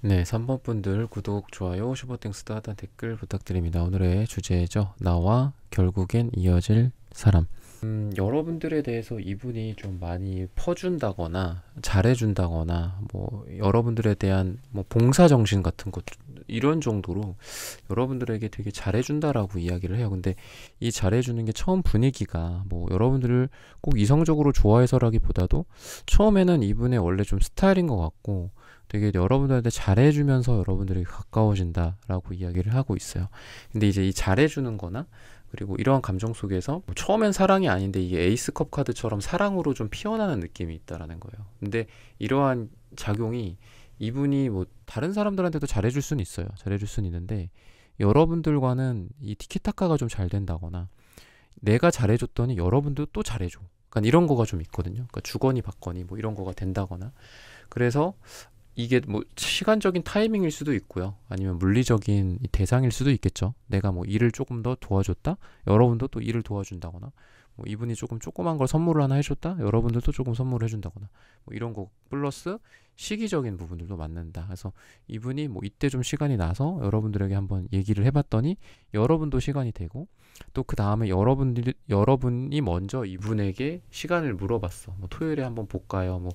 A: 네, 3번 분들 구독, 좋아요, 슈퍼땡스 따뜻한 댓글 부탁드립니다. 오늘의 주제죠. 나와 결국엔 이어질 사람. 여러분들에 대해서 이분이 좀 많이 퍼준다거나 잘해준다거나 뭐 여러분들에 대한 뭐 봉사 정신 같은 것 이런 정도로 여러분들에게 되게 잘해준다라고 이야기를 해요. 근데 이 잘해주는 게 처음 분위기가 뭐 여러분들을 꼭 이성적으로 좋아해서라기보다도 처음에는 이분의 원래 좀 스타일인 것 같고 되게 여러분들한테 잘해주면서 여러분들이 가까워진다라고 이야기를 하고 있어요. 근데 이제 이 잘해주는 거나 그리고 이러한 감정 속에서 뭐 처음엔 사랑이 아닌데 이게 에이스컵 카드처럼 사랑으로 좀 피어나는 느낌이 있다라는 거예요. 근데 이러한 작용이 이분이 뭐 다른 사람들한테도 잘해줄 수는 있어요. 잘해줄 수는 있는데 여러분들과는 이 티키타카가 좀 잘 된다거나 내가 잘해줬더니 여러분도 또 잘해줘. 그러니까 이런 거가 좀 있거든요. 그러니까 주거니 받거니 뭐 이런 거가 된다거나 그래서 이게 뭐 시간적인 타이밍일 수도 있고요. 아니면 물리적인 대상일 수도 있겠죠. 내가 뭐 일을 조금 더 도와줬다? 여러분도 또 일을 도와준다거나 뭐 이분이 조금 조그만 걸 선물을 하나 해줬다? 여러분들도 조금 선물을 해준다거나 뭐 이런 거 플러스 시기적인 부분들도 맞는다. 그래서 이분이 뭐 이때 좀 시간이 나서 여러분들에게 한번 얘기를 해봤더니 여러분도 시간이 되고 또 그 다음에 여러분이 먼저 이분에게 시간을 물어봤어. 뭐 토요일에 한번 볼까요? 뭐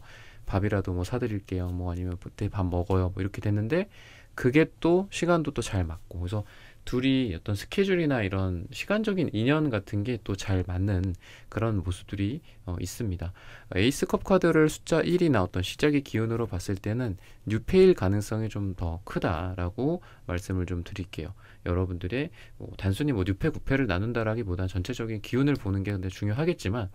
A: 밥이라도 뭐 사드릴게요. 뭐 아니면 그때 밥 먹어요. 뭐 이렇게 됐는데 그게 또 시간도 또 잘 맞고 그래서 둘이 어떤 스케줄이나 이런 시간적인 인연 같은 게 또 잘 맞는 그런 모습들이 있습니다. 에이스컵 카드를 숫자 1이나 어떤 시작의 기운으로 봤을 때는 뉴페일 가능성이 좀 더 크다라고 말씀을 좀 드릴게요. 여러분들의 뭐 단순히 뭐 뉴페, 구패를 나눈다라기보다 전체적인 기운을 보는 게 근데 중요하겠지만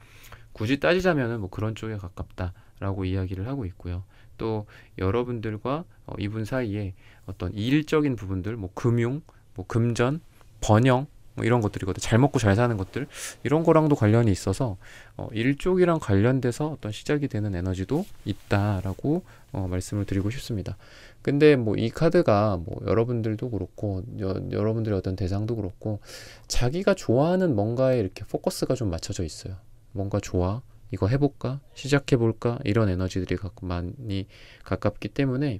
A: 굳이 따지자면은 뭐 그런 쪽에 가깝다라고 이야기를 하고 있고요. 또 여러분들과 이분 사이에 어떤 일적인 부분들, 뭐 금융, 뭐 금전, 번영 뭐 이런 것들이거든. 잘 먹고 잘 사는 것들 이런 거랑도 관련이 있어서 일 쪽이랑 관련돼서 어떤 시작이 되는 에너지도 있다라고 말씀을 드리고 싶습니다. 근데 뭐 이 카드가 뭐 여러분들도 그렇고 여러분들의 어떤 대상도 그렇고 자기가 좋아하는 뭔가에 이렇게 포커스가 좀 맞춰져 있어요. 뭔가 좋아? 이거 해볼까? 시작해볼까? 이런 에너지들이 많이 가깝기 때문에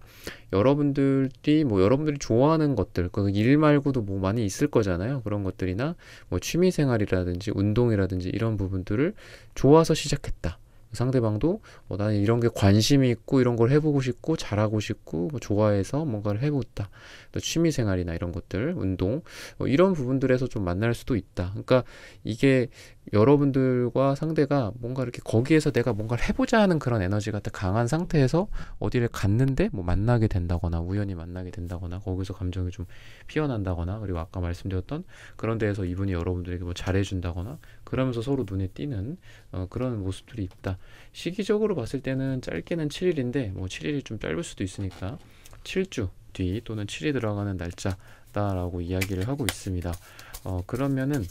A: 여러분들이 뭐 여러분들이 좋아하는 것들, 그 일 말고도 뭐 많이 있을 거잖아요. 그런 것들이나 뭐 취미 생활이라든지 운동이라든지 이런 부분들을 좋아서 시작했다. 상대방도 나는 이런 게 관심이 있고 이런 걸 해보고 싶고 잘하고 싶고 뭐 좋아해서 뭔가를 해보다 또 취미 생활이나 이런 것들 운동 이런 부분들에서 좀 만날 수도 있다. 그러니까 이게 여러분들과 상대가 뭔가 이렇게 거기에서 내가 뭔가를 해보자 하는 그런 에너지가 딱 강한 상태에서 어디를 갔는데 뭐 만나게 된다거나 우연히 만나게 된다거나 거기서 감정이 좀 피어난다거나 그리고 아까 말씀드렸던 그런 데에서 이분이 여러분들에게 뭐 잘해준다거나 그러면서 서로 눈에 띄는 그런 모습들이 있다. 시기적으로 봤을 때는 짧게는 7일인데 뭐 7일이 좀 짧을 수도 있으니까 7주 뒤 또는 7이 들어가는 날짜다라고 이야기를 하고 있습니다. 그러면은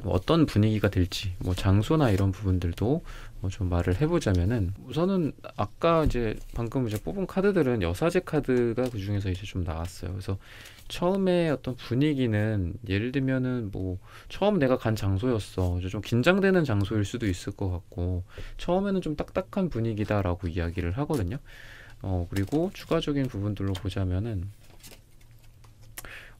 A: 어떤 분위기가 될지 뭐 장소나 이런 부분들도 좀 말을 해보자면은 우선은 아까 이제 방금 이제 뽑은 카드들은 여사제 카드가 그 중에서 이제 좀 나왔어요. 그래서 처음에 어떤 분위기는 예를 들면은 뭐 처음 내가 간 장소였어. 좀 긴장되는 장소일 수도 있을 것 같고 처음에는 좀 딱딱한 분위기다라고 이야기를 하거든요. 그리고 추가적인 부분들로 보자면은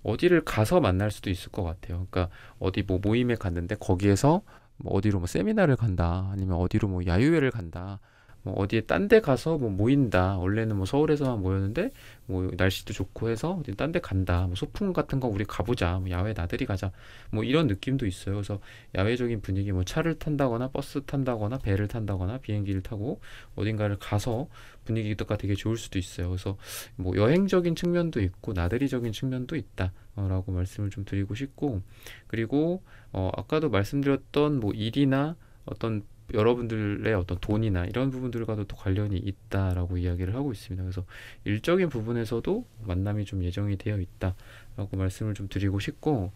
A: 어디를 가서 만날 수도 있을 것 같아요. 그러니까 어디 뭐 모임에 갔는데 거기에서 뭐 어디로 뭐 세미나를 간다, 아니면 어디로 뭐 야유회를 간다, 뭐 어디에 딴 데 가서 뭐 모인다. 원래는 뭐 서울에서만 모였는데 뭐 날씨도 좋고 해서 어디 딴 데 간다. 뭐 소풍 같은 거 우리 가보자. 뭐 야외 나들이 가자. 뭐 이런 느낌도 있어요. 그래서 야외적인 분위기 뭐 차를 탄다거나 버스 탄다거나 배를 탄다거나 비행기를 타고 어딘가를 가서 분위기가 되게 좋을 수도 있어요. 그래서 뭐 여행적인 측면도 있고 나들이적인 측면도 있다. 라고 말씀을 좀 드리고 싶고 그리고 아까도 말씀드렸던 뭐 일이나 어떤 여러분들의 어떤 돈이나 이런 부분들과도 또 관련이 있다라고 이야기를 하고 있습니다. 그래서 일적인 부분에서도 만남이 좀 예정이 되어 있다라고 말씀을 좀 드리고 싶고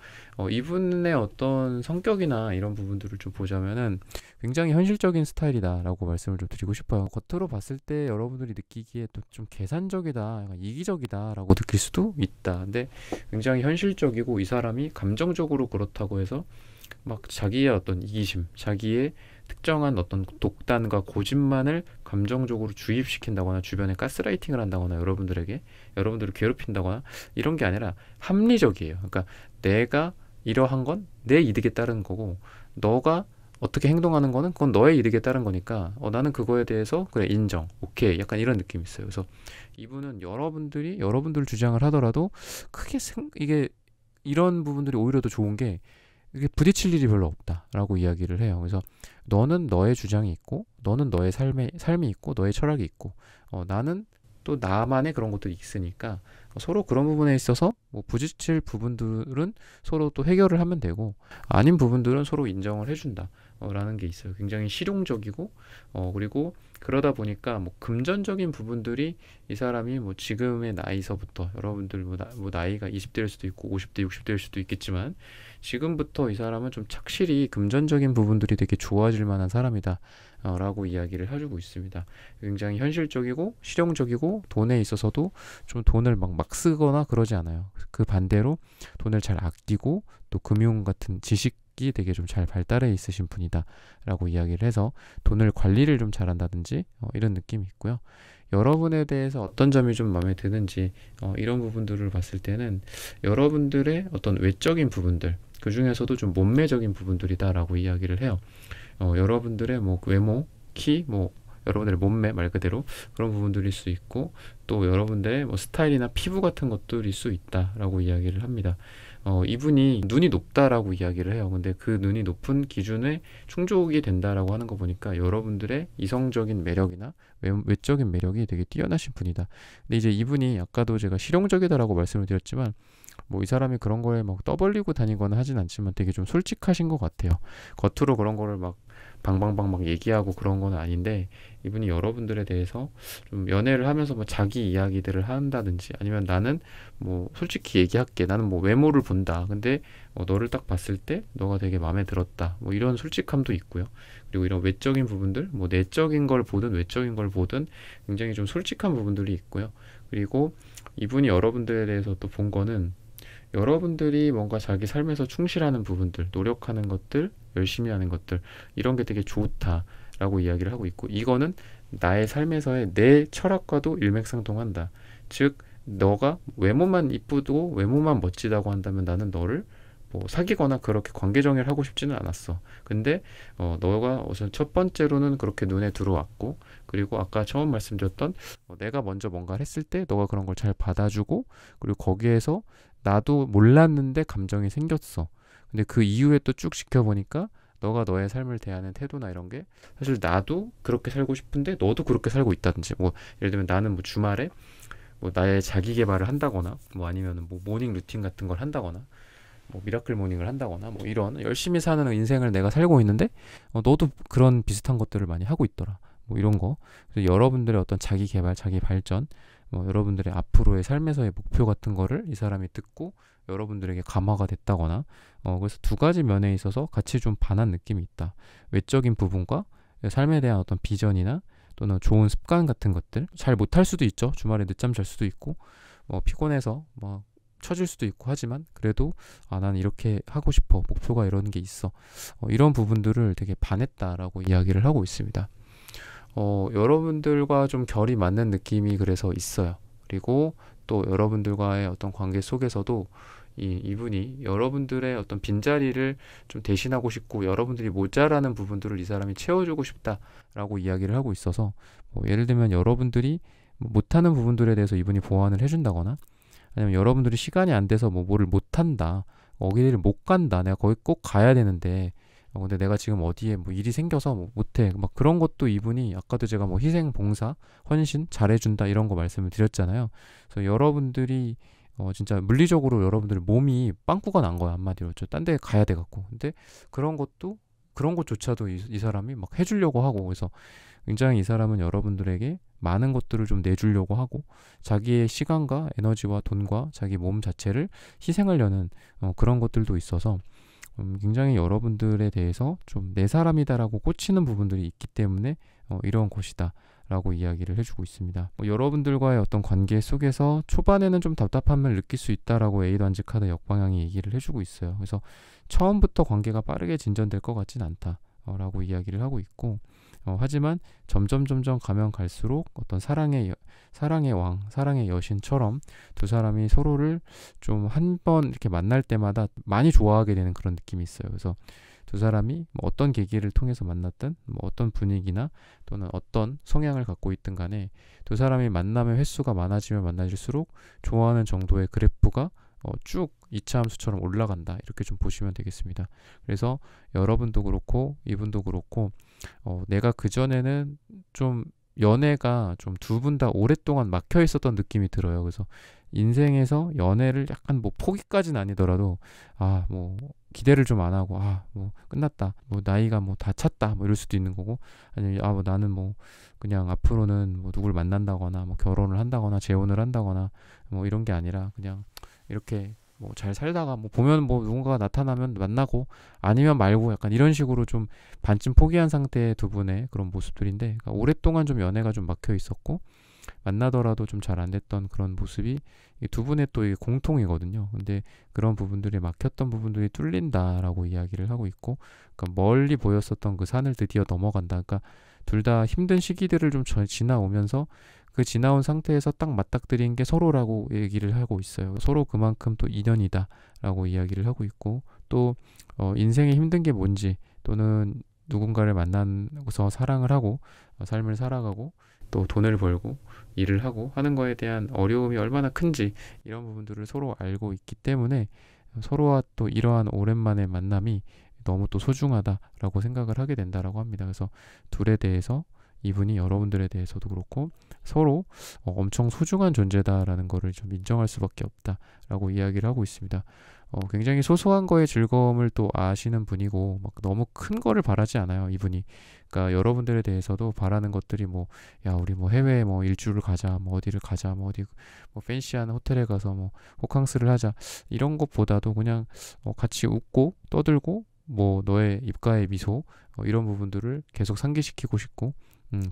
A: 이분의 어떤 성격이나 이런 부분들을 좀 보자면은 굉장히 현실적인 스타일이다라고 말씀을 좀 드리고 싶어요. 겉으로 봤을 때 여러분들이 느끼기에 또 좀 계산적이다, 약간 이기적이다라고 느낄 수도 있다. 근데 굉장히 현실적이고 이 사람이 감정적으로 그렇다고 해서 막 자기의 어떤 이기심, 자기의 특정한 어떤 독단과 고집만을 감정적으로 주입시킨다거나 주변에 가스라이팅을 한다거나 여러분들을 괴롭힌다거나 이런 게 아니라 합리적이에요. 그러니까 내가 이러한 건 내 이득에 따른 거고 너가 어떻게 행동하는 거는 그건 너의 이득에 따른 거니까 나는 그거에 대해서 그래 인정 오케이 약간 이런 느낌이 있어요. 그래서 이분은 여러분들 주장을 하더라도 크게 이게 이런 부분들이 오히려 더 좋은 게 이게 부딪힐 일이 별로 없다라고 이야기를 해요. 그래서 너는 너의 주장이 있고 너는 너의 삶이 있고 너의 철학이 있고 나는 또 나만의 그런 것들이 있으니까 서로 그런 부분에 있어서 뭐 부딪힐 부분들은 서로 또 해결을 하면 되고 아닌 부분들은 서로 인정을 해준다 라는 게 있어요. 굉장히 실용적이고 그리고 그러다 보니까 뭐 금전적인 부분들이 이 사람이 뭐 지금의 나이서부터 여러분들 뭐 나이가 20대일 수도 있고 50대 60대일 수도 있겠지만 지금부터 이 사람은 좀 착실히 금전적인 부분들이 되게 좋아질 만한 사람이다 라고 이야기를 해주고 있습니다. 굉장히 현실적이고 실용적이고 돈에 있어서도 좀 돈을 막 쓰거나 그러지 않아요. 그 반대로 돈을 잘 아끼고 또 금융 같은 지식이 되게 좀 잘 발달해 있으신 분이다 라고 이야기를 해서 돈을 관리를 좀 잘한다든지 이런 느낌이 있고요. 여러분에 대해서 어떤 점이 좀 마음에 드는지 이런 부분들을 봤을 때는 여러분들의 어떤 외적인 부분들 그 중에서도 좀 몸매적인 부분들이다라고 이야기를 해요. 여러분들의 뭐 외모, 키, 뭐 여러분들의 몸매 말 그대로 그런 부분들일 수 있고 또 여러분들의 뭐 스타일이나 피부 같은 것들일 수 있다라고 이야기를 합니다. 이분이 눈이 높다라고 이야기를 해요. 근데 그 눈이 높은 기준에 충족이 된다라고 하는 거 보니까 여러분들의 이성적인 매력이나 외적인 매력이 되게 뛰어나신 분이다. 근데 이제 이분이 아까도 제가 실용적이다라고 말씀을 드렸지만 뭐 이 사람이 그런 거에 막 떠벌리고 다니거나 하진 않지만 되게 좀 솔직하신 것 같아요. 겉으로 그런 거를 막 방방방 막 얘기하고 그런 건 아닌데 이분이 여러분들에 대해서 좀 연애를 하면서 뭐 자기 이야기들을 한다든지 아니면 나는 뭐 솔직히 얘기할게 나는 뭐 외모를 본다 근데 너를 딱 봤을 때 너가 되게 마음에 들었다 뭐 이런 솔직함도 있고요. 그리고 이런 외적인 부분들 뭐 내적인 걸 보든 외적인 걸 보든 굉장히 좀 솔직한 부분들이 있고요. 그리고 이분이 여러분들에 대해서 또 본 거는 여러분들이 뭔가 자기 삶에서 충실하는 부분들, 노력하는 것들, 열심히 하는 것들 이런 게 되게 좋다라고 이야기를 하고 있고 이거는 나의 삶에서의 내 철학과도 일맥상통한다. 즉 너가 외모만 이쁘고 외모만 멋지다고 한다면 나는 너를 뭐 사귀거나 그렇게 관계 정의를 하고 싶지는 않았어. 근데 너가 우선 첫 번째로는 그렇게 눈에 들어왔고 그리고 아까 처음 말씀드렸던 내가 먼저 뭔가를 했을 때 너가 그런 걸 잘 받아주고 그리고 거기에서 나도 몰랐는데 감정이 생겼어. 근데 그 이후에 또 쭉 지켜보니까 너가 너의 삶을 대하는 태도나 이런 게 사실 나도 그렇게 살고 싶은데 너도 그렇게 살고 있다든지 뭐 예를 들면 나는 뭐 주말에 뭐 나의 자기 개발을 한다거나 뭐 아니면 뭐 모닝 루틴 같은 걸 한다거나 뭐 미라클 모닝을 한다거나 뭐 이런 열심히 사는 인생을 내가 살고 있는데 너도 그런 비슷한 것들을 많이 하고 있더라. 뭐 이런 거. 그래서 여러분들의 어떤 자기 개발, 자기 발전 뭐 여러분들의 앞으로의 삶에서의 목표 같은 거를 이 사람이 듣고 여러분들에게 감화가 됐다거나 그래서 두 가지 면에 있어서 같이 좀 반한 느낌이 있다. 외적인 부분과 삶에 대한 어떤 비전이나 또는 좋은 습관 같은 것들 잘 못할 수도 있죠. 주말에 늦잠 잘 수도 있고 피곤해서 막 처질 수도 있고 하지만 그래도 난 이렇게 하고 싶어 목표가 이런 게 있어 이런 부분들을 되게 반했다라고 이야기를 하고 있습니다. 여러분들과 좀 결이 맞는 느낌이 그래서 있어요. 그리고 또 여러분들과의 어떤 관계 속에서도 이분이 여러분들의 어떤 빈자리를 좀 대신하고 싶고 여러분들이 모자라는 부분들을 이 사람이 채워주고 싶다라고 이야기를 하고 있어서 예를 들면 여러분들이 못하는 부분들에 대해서 이분이 보완을 해준다거나 아니면 여러분들이 시간이 안 돼서 뭐를 못한다 어디를 못 간다 내가 거기 꼭 가야 되는데 근데 내가 지금 어디에 뭐 일이 생겨서 뭐 못해 막 그런 것도 이분이 아까도 제가 뭐 희생 봉사 헌신 잘해준다 이런 거 말씀을 드렸잖아요. 그래서 여러분들이 진짜 물리적으로 여러분들의 몸이 빵꾸가 난 거야 한마디로 딴 데 가야 돼 갖고 근데 그런 것조차도 이 사람이 막 해주려고 하고 그래서 굉장히 이 사람은 여러분들에게 많은 것들을 좀 내주려고 하고 자기의 시간과 에너지와 돈과 자기 몸 자체를 희생하려는 그런 것들도 있어서 굉장히 여러분들에 대해서 좀 내 사람이다라고 꽂히는 부분들이 있기 때문에 이런 곳이다 라고 이야기를 해주고 있습니다. 여러분들과의 어떤 관계 속에서 초반에는 좀 답답함을 느낄 수 있다라고 에이던즈 카드 역방향이 얘기를 해주고 있어요. 그래서 처음부터 관계가 빠르게 진전될 것 같진 않다. 라고 이야기를 하고 있고, 하지만 점점 가면 갈수록 어떤 사랑의 왕, 사랑의 여신처럼 두 사람이 서로를 좀 한 번 이렇게 만날 때마다 많이 좋아하게 되는 그런 느낌이 있어요. 그래서 두 사람이 뭐 어떤 계기를 통해서 만났든, 뭐 어떤 분위기나 또는 어떤 성향을 갖고 있든 간에 두 사람이 만남의 횟수가 많아지면 많아질수록 좋아하는 정도의 그래프가 쭉 이차함수처럼 올라간다, 이렇게 좀 보시면 되겠습니다. 그래서 여러분도 그렇고 이분도 그렇고 내가 그전에는 좀 연애가 좀 두 분 다 오랫동안 막혀 있었던 느낌이 들어요. 그래서 인생에서 연애를 약간 뭐 포기까지는 아니더라도 뭐 기대를 좀 안 하고 뭐 끝났다, 뭐 나이가 뭐 다 찼다, 뭐 이럴 수도 있는 거고, 아니면 뭐 나는 뭐 그냥 앞으로는 뭐 누굴 만난다거나 뭐 결혼을 한다거나 재혼을 한다거나 뭐 이런 게 아니라 그냥 이렇게 뭐 잘 살다가 뭐 보면 뭐 누군가가 나타나면 만나고 아니면 말고, 약간 이런 식으로 좀 반쯤 포기한 상태의 두 분의 그런 모습들인데, 그러니까 오랫동안 좀 연애가 좀 막혀 있었고 만나더라도 좀 잘 안 됐던 그런 모습이 이 두 분의 또 이게 공통이거든요. 근데 그런 부분들이 막혔던 부분들이 뚫린다라고 이야기를 하고 있고, 그러니까 멀리 보였었던 그 산을 드디어 넘어간다. 그러니까 둘 다 힘든 시기들을 좀 지나오면서 그 지나온 상태에서 딱 맞닥뜨린 게 서로라고 얘기를 하고 있어요. 서로 그만큼 또 인연이다라고 이야기를 하고 있고, 또 인생에 힘든 게 뭔지, 또는 누군가를 만나서 사랑을 하고 삶을 살아가고 또 돈을 벌고 일을 하고 하는 거에 대한 어려움이 얼마나 큰지, 이런 부분들을 서로 알고 있기 때문에 서로와 또 이러한 오랜만의 만남이 너무 또 소중하다라고 생각을 하게 된다라고 합니다. 그래서 둘에 대해서, 이분이 여러분들에 대해서도 그렇고 서로 엄청 소중한 존재다라는 거를 좀 인정할 수밖에 없다라고 이야기를 하고 있습니다. 굉장히 소소한 거에 즐거움을 또 아시는 분이고, 막 너무 큰 거를 바라지 않아요, 이분이. 그러니까 여러분들에 대해서도 바라는 것들이 뭐, 야, 우리 뭐 해외에 뭐 일주를 가자, 뭐 어디를 가자, 뭐 어디 뭐 팬시한 호텔에 가서 뭐 호캉스를 하자, 이런 것보다도 그냥 같이 웃고 떠들고 뭐 너의 입가의 미소, 이런 부분들을 계속 상기시키고 싶고,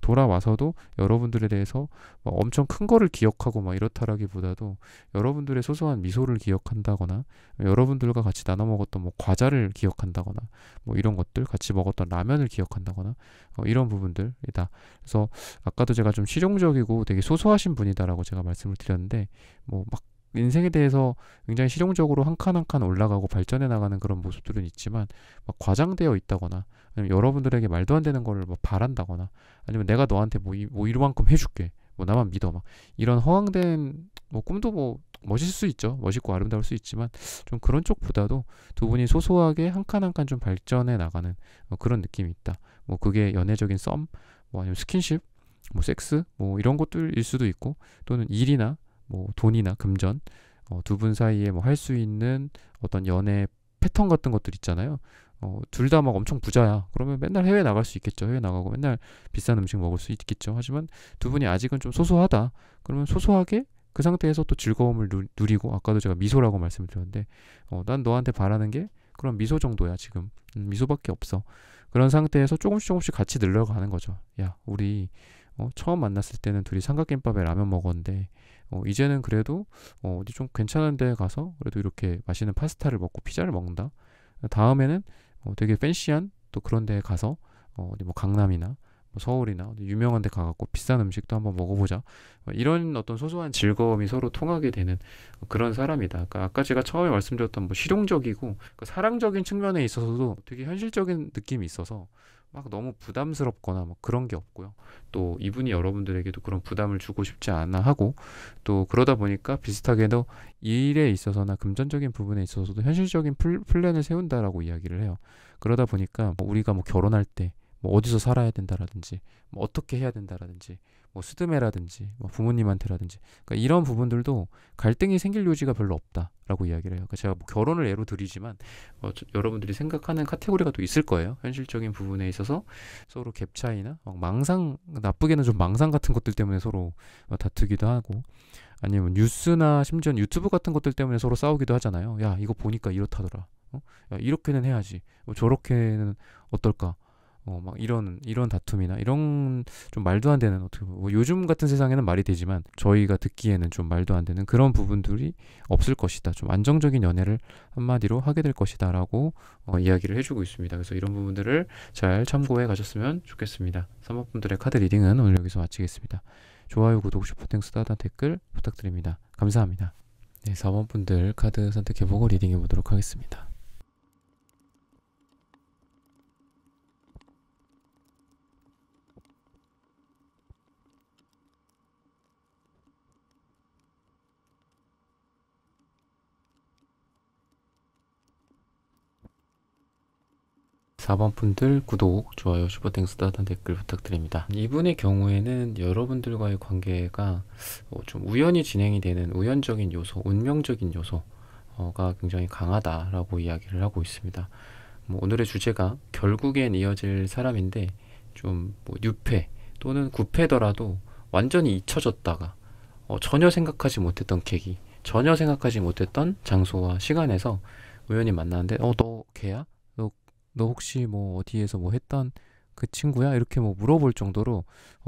A: 돌아와서도 여러분들에 대해서 막 엄청 큰 거를 기억하고 막 이렇다라기보다도 여러분들의 소소한 미소를 기억한다거나, 여러분들과 같이 나눠 먹었던 뭐 과자를 기억한다거나, 뭐 이런 것들, 같이 먹었던 라면을 기억한다거나, 이런 부분들이다. 그래서 아까도 제가 좀 실용적이고 되게 소소하신 분이다라고 제가 말씀을 드렸는데, 뭐 막 인생에 대해서 굉장히 실용적으로 한 칸 한 칸 올라가고 발전해 나가는 그런 모습들은 있지만, 막 과장되어 있다거나, 아니면 여러분들에게 말도 안 되는 거를 뭐 바란다거나, 아니면 내가 너한테 뭐 이만큼 해줄게, 뭐 나만 믿어, 막 이런 허황된 뭐 꿈도 뭐 멋있을 수 있죠. 멋있고 아름다울 수 있지만, 좀 그런 쪽보다도 두 분이 소소하게 한 칸 한 칸 좀 발전해 나가는 그런 느낌이 있다. 뭐 그게 연애적인 썸, 뭐 아니면 스킨십, 뭐 섹스, 뭐 이런 것들일 수도 있고, 또는 일이나 뭐 돈이나 금전, 두 분 사이에 뭐 할 수 있는 어떤 연애 패턴 같은 것들 있잖아요. 둘 다 막 엄청 부자야. 그러면 맨날 해외 나갈 수 있겠죠. 해외 나가고 맨날 비싼 음식 먹을 수 있겠죠. 하지만 두 분이 아직은 좀 소소하다. 그러면 소소하게 그 상태에서 또 즐거움을 누리고, 아까도 제가 미소라고 말씀을 드렸는데, 난 너한테 바라는 게 그런 미소 정도야 지금. 미소밖에 없어. 그런 상태에서 조금씩 같이 늘려가는 거죠. 야, 우리 처음 만났을 때는 둘이 삼각김밥에 라면 먹었는데, 이제는 그래도 어디 좀 괜찮은 데 가서 그래도 이렇게 맛있는 파스타를 먹고 피자를 먹는다. 다음에는 되게 팬시한 또 그런 데 가서 어디 뭐 강남이나 뭐 서울이나 어디 유명한 데 가갖고 비싼 음식도 한번 먹어보자. 이런 어떤 소소한 즐거움이 서로 통하게 되는 그런 사람이다. 그러니까 아까 제가 처음에 말씀드렸던 뭐 실용적이고 그 사랑적인 측면에 있어서도 되게 현실적인 느낌이 있어서 막 너무 부담스럽거나 뭐 그런 게 없고요. 또 이분이 여러분들에게도 그런 부담을 주고 싶지 않아 하고, 또 그러다 보니까 비슷하게도 일에 있어서나 금전적인 부분에 있어서도 현실적인 플랜을 세운다라고 이야기를 해요. 그러다 보니까 뭐 우리가 뭐 결혼할 때 뭐 어디서 살아야 된다라든지, 뭐 어떻게 해야 된다라든지, 뭐 스드메라든지, 뭐 부모님한테라든지, 그러니까 이런 부분들도 갈등이 생길 요지가 별로 없다라고 이야기를 해요. 그러니까 제가 뭐 결혼을 예로 들이지만 여러분들이 생각하는 카테고리가 또 있을 거예요. 현실적인 부분에 있어서 서로 갭 차이나 망상, 나쁘게는 좀 망상 같은 것들 때문에 서로 다투기도 하고, 아니면 뉴스나 심지어 유튜브 같은 것들 때문에 서로 싸우기도 하잖아요. 야, 이거 보니까 이렇다더라. 야, 이렇게는 해야지. 저렇게는 어떨까? 막 이런 다툼이나 이런 좀 말도 안 되는, 어떻게 뭐 요즘 같은 세상에는 말이 되지만 저희가 듣기에는 좀 말도 안 되는 그런 부분들이 없을 것이다. 좀 안정적인 연애를 한마디로 하게 될 것이다라고 이야기를 해주고 있습니다. 그래서 이런 부분들을 잘 참고해 가셨으면 좋겠습니다. 3번 분들의 카드 리딩은 오늘 여기서 마치겠습니다. 좋아요, 구독, 슈퍼땡스, 따뜻한 댓글 부탁드립니다. 감사합니다. 네, 4번 분들 카드 선택해보고 리딩해 보도록 하겠습니다. 4번 분들 구독, 좋아요, 슈퍼땡스, 따뜻한 댓글 부탁드립니다. 이분의 경우에는 여러분들과의 관계가 좀 우연히 진행이 되는 우연적인 요소, 운명적인 요소가 굉장히 강하다라고 이야기를 하고 있습니다. 뭐 오늘의 주제가 결국엔 이어질 사람인데, 좀 뭐 뉴패 또는 구패더라도 완전히 잊혀졌다가 전혀 생각하지 못했던 계기, 전혀 생각하지 못했던 장소와 시간에서 우연히 만나는데 너 걔야? 너 혹시 뭐 어디에서 뭐 했던 그 친구야? 이렇게 뭐 물어볼 정도로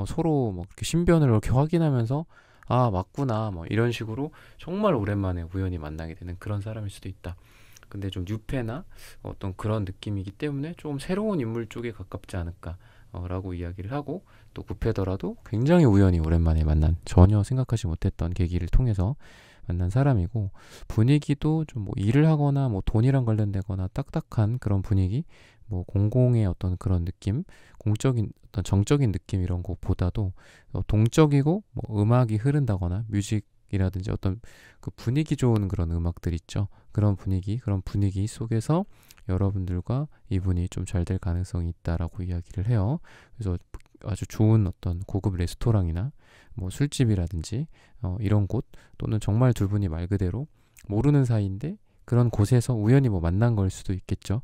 A: 서로 뭐 이렇게 신변을 이렇게 확인하면서 아 맞구나 뭐 이런 식으로 정말 오랜만에 우연히 만나게 되는 그런 사람일 수도 있다. 근데 좀 뉴페나 어떤 그런 느낌이기 때문에 좀 새로운 인물 쪽에 가깝지 않을까 라고 이야기를 하고, 또 구패더라도 굉장히 우연히 오랜만에 만난, 전혀 생각하지 못했던 계기를 통해서 만난 사람이고, 분위기도 좀 뭐 일을 하거나 뭐 돈이랑 관련되거나 딱딱한 그런 분위기, 뭐 공공의 어떤 그런 느낌, 공적인 어떤 정적인 느낌 이런 것보다도 동적이고 뭐 음악이 흐른다거나 뮤직이라든지 어떤 그 분위기 좋은 그런 음악들 있죠. 그런 분위기 속에서 여러분들과 이분이 좀 잘 될 가능성이 있다라고 이야기를 해요. 그래서 아주 좋은 어떤 고급 레스토랑이나 뭐 술집이라든지 이런 곳, 또는 정말 두 분이 말 그대로 모르는 사이인데 그런 곳에서 우연히 뭐 만난 걸 수도 있겠죠.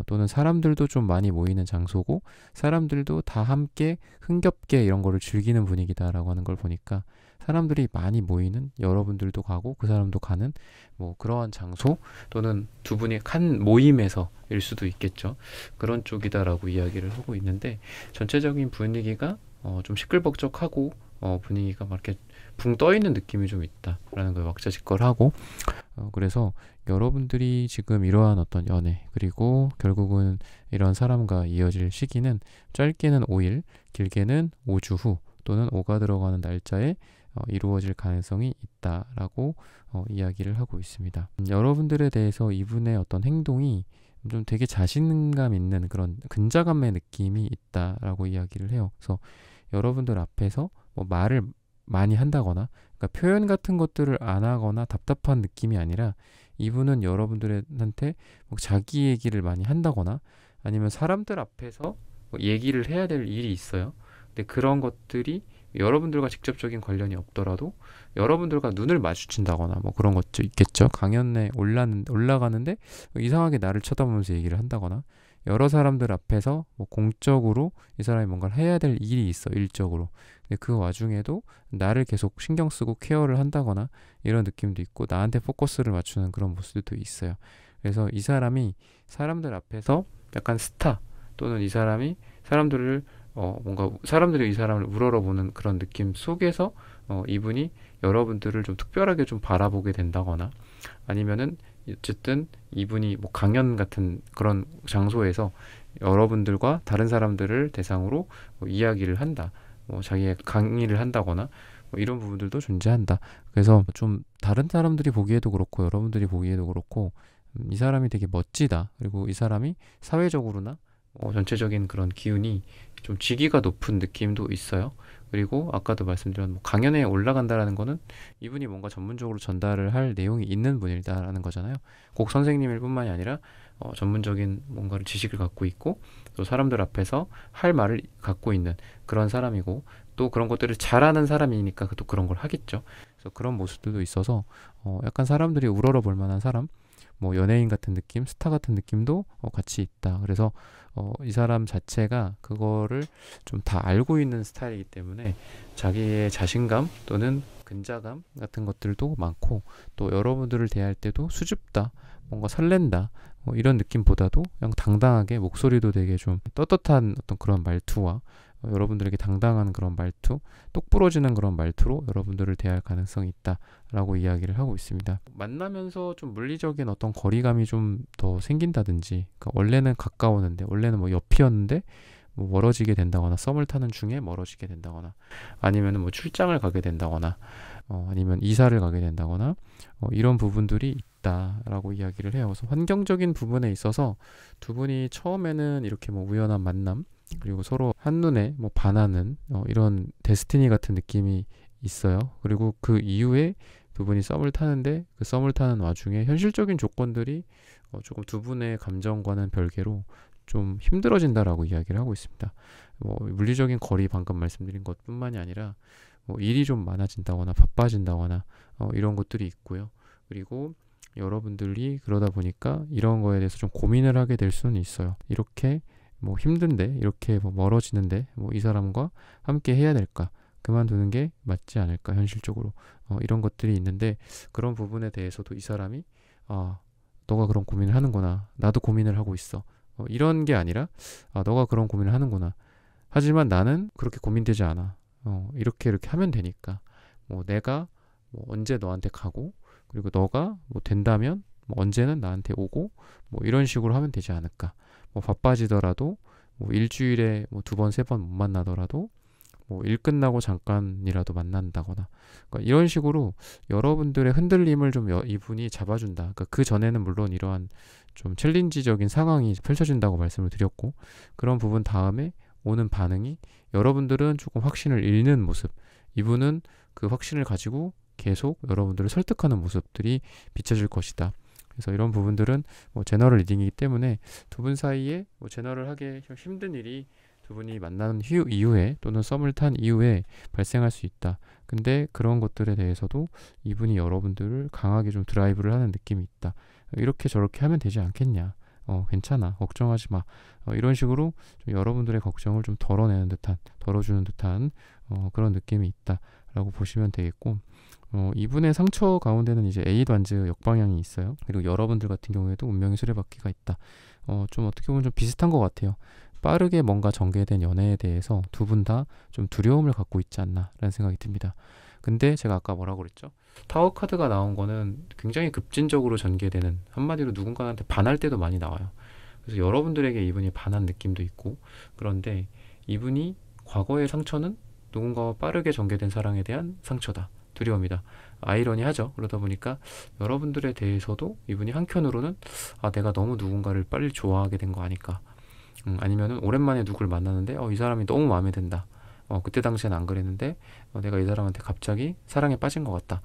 A: 또는 사람들도 좀 많이 모이는 장소고 사람들도 다 함께 흥겹게 이런 거를 즐기는 분위기다라고 하는 걸 보니까, 사람들이 많이 모이는, 여러분들도 가고 그 사람도 가는 뭐 그러한 장소, 또는 두 분이 한 모임에서일 수도 있겠죠. 그런 쪽이다라고 이야기를 하고 있는데, 전체적인 분위기가 좀 시끌벅적하고 분위기가 막 이렇게 붕 떠있는 느낌이 좀 있다라는 걸 왁자지껄하고, 그래서 여러분들이 지금 이러한 어떤 연애, 그리고 결국은 이런 사람과 이어질 시기는 짧게는 5일, 길게는 5주 후 또는 5가 들어가는 날짜에 이루어질 가능성이 있다라고 이야기를 하고 있습니다. 여러분들에 대해서 이분의 어떤 행동이 좀 되게 자신감 있는 그런 근자감의 느낌이 있다라고 이야기를 해요. 그래서 여러분들 앞에서 뭐 말을 많이 한다거나, 그러니까 표현 같은 것들을 안 하거나 답답한 느낌이 아니라, 이분은 여러분들한테 뭐 자기 얘기를 많이 한다거나, 아니면 사람들 앞에서 뭐 얘기를 해야 될 일이 있어요. 근데 그런 것들이 여러분들과 직접적인 관련이 없더라도 여러분들과 눈을 마주친다거나 뭐 그런 것도 있겠죠. 강연에 올라가는데 이상하게 나를 쳐다보면서 얘기를 한다거나, 여러 사람들 앞에서 뭐 공적으로 이 사람이 뭔가를 해야 될 일이 있어, 일적으로. 근데 그 와중에도 나를 계속 신경 쓰고 케어를 한다거나 이런 느낌도 있고, 나한테 포커스를 맞추는 그런 모습도 있어요. 그래서 이 사람이 사람들 앞에서 약간 스타, 또는 이 사람이 사람들을 뭔가 사람들이 이 사람을 우러러보는 그런 느낌 속에서 이분이 여러분들을 좀 특별하게 좀 바라보게 된다거나, 아니면은 어쨌든 이분이 뭐 강연 같은 그런 장소에서 여러분들과 다른 사람들을 대상으로 뭐 이야기를 한다, 뭐 자기의 강의를 한다거나 뭐 이런 부분들도 존재한다. 그래서 좀 다른 사람들이 보기에도 그렇고 여러분들이 보기에도 그렇고 이 사람이 되게 멋지다, 그리고 이 사람이 사회적으로나 전체적인 그런 기운이 좀 지기가 높은 느낌도 있어요. 그리고 아까도 말씀드린 뭐 강연에 올라간다라는 거는 이분이 뭔가 전문적으로 전달을 할 내용이 있는 분이다라는 거잖아요. 꼭 선생님일 뿐만이 아니라 전문적인 뭔가를 지식을 갖고 있고, 또 사람들 앞에서 할 말을 갖고 있는 그런 사람이고, 또 그런 것들을 잘하는 사람이니까 또 그런 걸 하겠죠. 그래서 그런 모습들도 있어서 약간 사람들이 우러러 볼 만한 사람, 뭐 연예인 같은 느낌, 스타 같은 느낌도 같이 있다. 그래서 이 사람 자체가 그거를 좀 다 알고 있는 스타일이기 때문에 자기의 자신감 또는 근자감 같은 것들도 많고, 또 여러분들을 대할 때도 수줍다, 뭔가 설렌다 이런 느낌보다도 그냥 당당하게 목소리도 되게 좀 떳떳한 어떤 그런 말투와 여러분들에게 당당한 그런 말투, 똑부러지는 그런 말투로 여러분들을 대할 가능성이 있다라고 이야기를 하고 있습니다. 만나면서 좀 물리적인 어떤 거리감이 좀 더 생긴다든지, 그러니까 원래는 가까웠는데, 원래는 뭐 옆이었는데 뭐 멀어지게 된다거나, 썸을 타는 중에 멀어지게 된다거나, 아니면 뭐 출장을 가게 된다거나, 아니면 이사를 가게 된다거나, 이런 부분들이 있다라고 이야기를 해요. 그래서 환경적인 부분에 있어서 두 분이 처음에는 이렇게 뭐 우연한 만남, 그리고 서로 한눈에 뭐 반하는 이런 데스티니 같은 느낌이 있어요. 그리고 그 이후에 두 분이 썸을 타는데, 그 썸을 타는 와중에 현실적인 조건들이 조금 두 분의 감정과는 별개로 좀 힘들어진다라고 이야기를 하고 있습니다. 뭐 물리적인 거리 방금 말씀드린 것뿐만이 아니라 뭐 일이 좀 많아진다거나 바빠진다거나 이런 것들이 있고요. 그리고 여러분들이 그러다 보니까 이런 거에 대해서 좀 고민을 하게 될 수는 있어요. 이렇게 뭐 힘든데, 이렇게 뭐 멀어지는데 뭐 이 사람과 함께 해야 될까? 그만두는 게 맞지 않을까? 현실적으로 이런 것들이 있는데, 그런 부분에 대해서도 이 사람이 너가 그런 고민을 하는구나, 나도 고민을 하고 있어, 이런 게 아니라 너가 그런 고민을 하는구나, 하지만 나는 그렇게 고민되지 않아, 이렇게 하면 되니까, 뭐 내가 뭐 언제 너한테 가고, 그리고 너가 뭐 된다면 뭐 언제는 나한테 오고, 뭐 이런 식으로 하면 되지 않을까. 뭐 바빠지더라도 뭐 일주일에 뭐 2번, 3번 못 만나더라도 뭐 일 끝나고 잠깐이라도 만난다거나, 그러니까 이런 식으로 여러분들의 흔들림을 좀 이분이 잡아준다. 그러니까 그 전에는 물론 이러한 좀 챌린지적인 상황이 펼쳐진다고 말씀을 드렸고, 그런 부분 다음에 오는 반응이 여러분들은 조금 확신을 잃는 모습, 이분은 그 확신을 가지고 계속 여러분들을 설득하는 모습들이 비춰질 것이다. 그래서 이런 부분들은 뭐 제너럴 리딩이기 때문에 두 분 사이에 뭐 제너럴 하기 힘든 일이 두 분이 만나는 이후에 또는 썸을 탄 이후에 발생할 수 있다. 근데 그런 것들에 대해서도 이분이 여러분들을 강하게 좀 드라이브를 하는 느낌이 있다. 이렇게 저렇게 하면 되지 않겠냐. 괜찮아, 걱정하지 마. 이런 식으로 좀 여러분들의 걱정을 좀 덜어내는 듯한, 덜어주는 듯한 그런 느낌이 있다라고 보시면 되겠고, 이분의 상처 가운데는 이제 에이드완즈 역방향이 있어요. 그리고 여러분들 같은 경우에도 운명의 수레바퀴가 있다. 좀 어떻게 보면 좀 비슷한 것 같아요. 빠르게 뭔가 전개된 연애에 대해서 두 분 다 좀 두려움을 갖고 있지 않나 라는 생각이 듭니다. 근데 제가 아까 뭐라고 그랬죠? 타워 카드가 나온 거는 굉장히 급진적으로 전개되는, 한마디로 누군가한테 반할 때도 많이 나와요. 그래서 여러분들에게 이분이 반한 느낌도 있고, 그런데 이분이 과거의 상처는 누군가와 빠르게 전개된 사랑에 대한 상처다, 두려움이다. 아이러니하죠. 그러다 보니까 여러분들에 대해서도 이분이 한켠으로는 내가 너무 누군가를 빨리 좋아하게 된 거 아닐까, 아니면은 오랜만에 누굴 만나는데 이 사람이 너무 마음에 든다, 그때 당시엔 안 그랬는데 내가 이 사람한테 갑자기 사랑에 빠진 것 같다.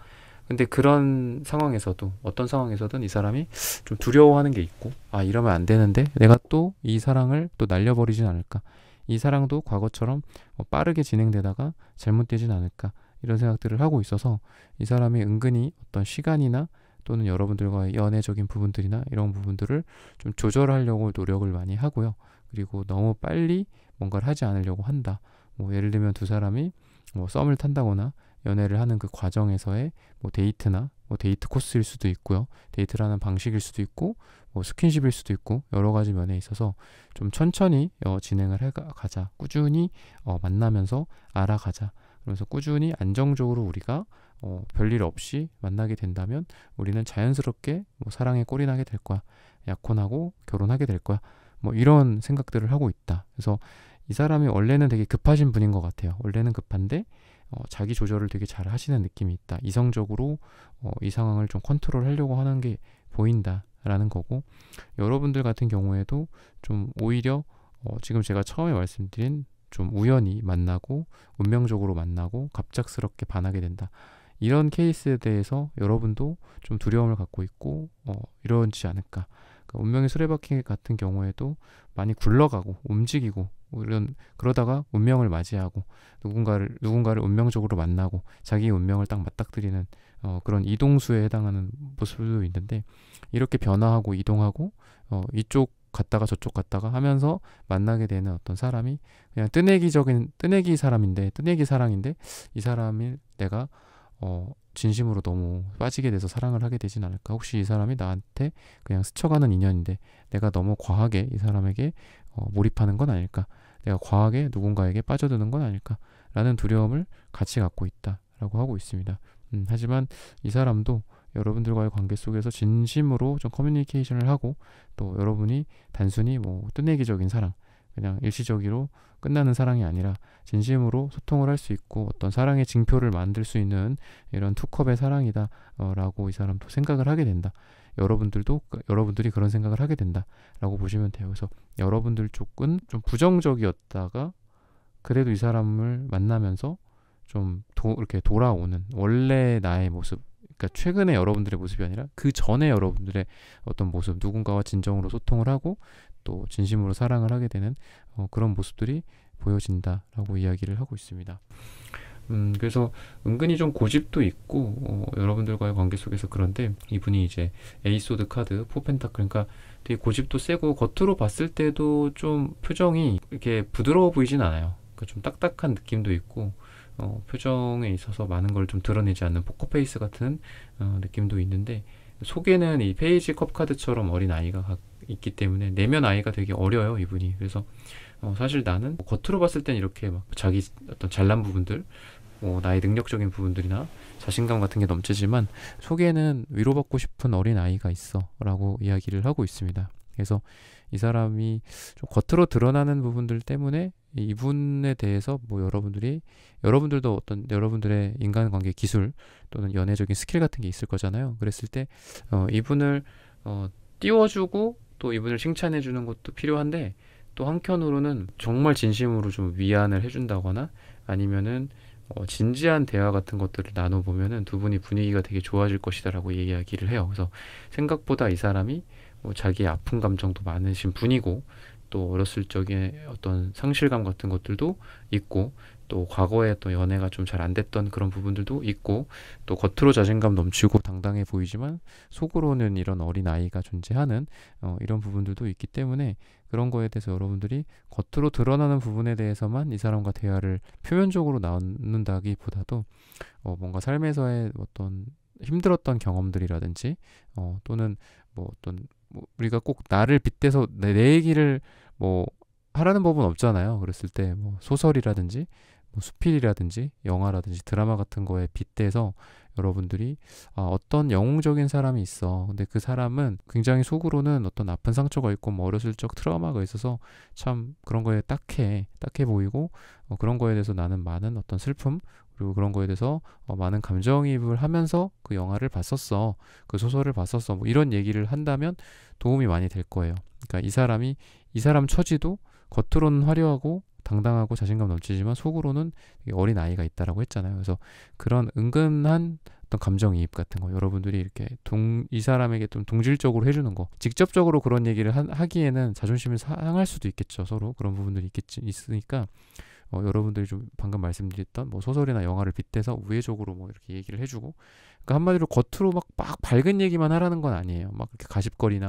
A: 근데 그런 상황에서도, 어떤 상황에서든 이 사람이 좀 두려워하는 게 있고, 이러면 안 되는데 내가 또 이 사랑을 또 날려버리진 않을까, 이 사랑도 과거처럼 빠르게 진행되다가 잘못되진 않을까, 이런 생각들을 하고 있어서 이 사람이 은근히 어떤 시간이나 또는 여러분들과의 연애적인 부분들이나 이런 부분들을 좀 조절하려고 노력을 많이 하고요. 그리고 너무 빨리 뭔가를 하지 않으려고 한다. 뭐 예를 들면 두 사람이 뭐 썸을 탄다거나 연애를 하는 그 과정에서의 뭐 데이트나 뭐 데이트 코스일 수도 있고요. 데이트를 하는 방식일 수도 있고, 뭐 스킨십일 수도 있고, 여러 가지 면에 있어서 좀 천천히 진행을 해가자. 꾸준히 만나면서 알아가자. 그래서 꾸준히 안정적으로 우리가 별일 없이 만나게 된다면 우리는 자연스럽게 뭐 사랑에 꼴이 나게 될 거야. 약혼하고 결혼하게 될 거야. 뭐 이런 생각들을 하고 있다. 그래서 이 사람이 원래는 되게 급하신 분인 것 같아요. 원래는 급한데 자기 조절을 되게 잘 하시는 느낌이 있다. 이성적으로 이 상황을 좀 컨트롤하려고 하는 게 보인다라는 거고, 여러분들 같은 경우에도 좀 오히려 지금 제가 처음에 말씀드린 좀 우연히 만나고 운명적으로 만나고 갑작스럽게 반하게 된다, 이런 케이스에 대해서 여러분도 좀 두려움을 갖고 있고 이러지 않을까. 그러니까 운명의 수레바퀴 같은 경우에도 많이 굴러가고 움직이고 그러다가 운명을 맞이하고 누군가를 운명적으로 만나고 자기의 운명을 딱 맞닥뜨리는 그런 이동수에 해당하는 모습도 있는데, 이렇게 변화하고 이동하고 이쪽 갔다가 저쪽 갔다가 하면서 만나게 되는 어떤 사람이 그냥 뜨내기 사랑인데 이 사람이 내가 진심으로 너무 빠지게 돼서 사랑을 하게 되진 않을까. 혹시 이 사람이 나한테 그냥 스쳐가는 인연인데 내가 너무 과하게 이 사람에게 몰입하는 건 아닐까. 내가 과하게 누군가에게 빠져드는 건 아닐까 라는 두려움을 같이 갖고 있다라고 하고 있습니다. 하지만 이 사람도 여러분들과의 관계 속에서 진심으로 좀 커뮤니케이션을 하고, 또 여러분이 단순히 뭐 뜨내기적인 사랑, 그냥 일시적으로 끝나는 사랑이 아니라 진심으로 소통을 할 수 있고 어떤 사랑의 징표를 만들 수 있는 이런 투컵의 사랑이다 라고 이 사람도 생각을 하게 된다. 여러분들이 그런 생각을 하게 된다 라고 보시면 돼요. 그래서 여러분들 쪽은 좀 부정적이었다가 그래도 이 사람을 만나면서 좀 이렇게 돌아오는 원래 나의 모습, 그러니까 최근에 여러분들의 모습이 아니라 그 전에 여러분들의 어떤 모습, 누군가와 진정으로 소통을 하고 또 진심으로 사랑을 하게 되는 그런 모습들이 보여진다라고 이야기를 하고 있습니다. 그래서 은근히 좀 고집도 있고 여러분들과의 관계 속에서. 그런데 이분이 이제 에이소드 카드, 포펜타클, 그러니까 되게 고집도 세고 겉으로 봤을 때도 좀 표정이 이렇게 부드러워 보이진 않아요. 그러니까 좀 딱딱한 느낌도 있고 표정에 있어서 많은 걸 좀 드러내지 않는 포커페이스 같은 느낌도 있는데, 속에는 이 페이지 컵 카드처럼 어린 아이가 있기 때문에 내면 아이가 되게 어려요, 이분이. 그래서 사실 나는 겉으로 봤을 땐 이렇게 막 자기 어떤 잘난 부분들, 나의 능력적인 부분들이나 자신감 같은 게 넘치지만 속에는 위로받고 싶은 어린 아이가 있어 라고 이야기를 하고 있습니다. 그래서 이 사람이 좀 겉으로 드러나는 부분들 때문에 이분에 대해서 뭐 여러분들도 어떤 여러분들의 인간관계 기술 또는 연애적인 스킬 같은 게 있을 거잖아요. 그랬을 때 이분을 띄워주고 또 이분을 칭찬해주는 것도 필요한데, 또 한편으로는 정말 진심으로 좀 위안을 해준다거나 아니면은 진지한 대화 같은 것들을 나눠보면은 두 분이 분위기가 되게 좋아질 것이다라고 이야기를 해요. 그래서 생각보다 이 사람이 자기의 아픈 감정도 많으신 분이고, 또 어렸을 적에 어떤 상실감 같은 것들도 있고, 또 과거에 또 연애가 좀 잘 안 됐던 그런 부분들도 있고, 또 겉으로 자신감 넘치고 당당해 보이지만 속으로는 이런 어린 아이가 존재하는 이런 부분들도 있기 때문에, 그런 거에 대해서 여러분들이 겉으로 드러나는 부분에 대해서만 이 사람과 대화를 표면적으로 나눈다기보다도 뭔가 삶에서의 어떤 힘들었던 경험들이라든지 또는 우리가 꼭 나를 빗대서 내 얘기를 하라는 법은 없잖아요. 그랬을 때 소설이라든지 수필이라든지 영화라든지 드라마 같은 거에 빗대서 여러분들이 어떤 영웅적인 사람이 있어. 근데 그 사람은 굉장히 속으로는 어떤 아픈 상처가 있고 어렸을 적 트라우마가 있어서 참 그런 거에 딱해 보이고 그런 거에 대해서 나는 많은 어떤 슬픔, 그리고 그런 거에 대해서 많은 감정이입을 하면서 그 영화를 봤었어. 그 소설을 봤었어. 이런 얘기를 한다면 도움이 많이 될 거예요. 그러니까 이 사람 처지도 겉으로는 화려하고 당당하고 자신감 넘치지만 속으로는 어린 아이가 있다라고 했잖아요. 그래서 그런 은근한 어떤 감정이입 같은 거 여러분들이 이렇게 이 사람에게 좀 동질적으로 해주는 거, 직접적으로 그런 얘기를 하기에는 자존심이 상할 수도 있겠죠. 서로 그런 부분들이 있으니까 여러분들이 좀 방금 말씀드렸던 소설이나 영화를 빗대서 우회적으로 이렇게 얘기를 해주고, 그러니까 한마디로 겉으로 막 밝은 얘기만 하라는 건 아니에요. 막 이렇게 가십거리나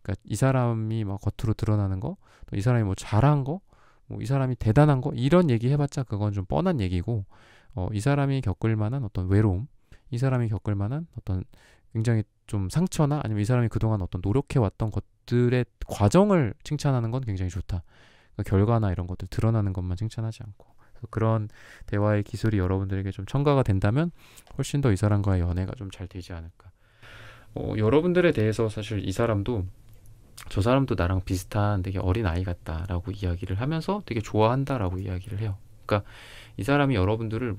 A: 그러니까 이 사람이 겉으로 드러나는 거, 또 이 사람이 잘한 거, 이 사람이 대단한 거, 이런 얘기 해봤자 그건 좀 뻔한 얘기고, 이 사람이 겪을 만한 어떤 외로움, 이 사람이 겪을 만한 어떤 굉장히 좀 상처나 아니면 이 사람이 그동안 어떤 노력해왔던 것들의 과정을 칭찬하는 건 굉장히 좋다. 그러니까 결과나 이런 것들 드러나는 것만 칭찬하지 않고, 그런 대화의 기술이 여러분들에게 좀 첨가가 된다면 훨씬 더 이 사람과의 연애가 좀 잘 되지 않을까. 여러분들에 대해서 사실 이 사람도 저 사람도 나랑 비슷한 되게 어린 아이 같다라고 이야기를 하면서 되게 좋아한다라고 이야기를 해요. 그러니까 이 사람이 여러분들을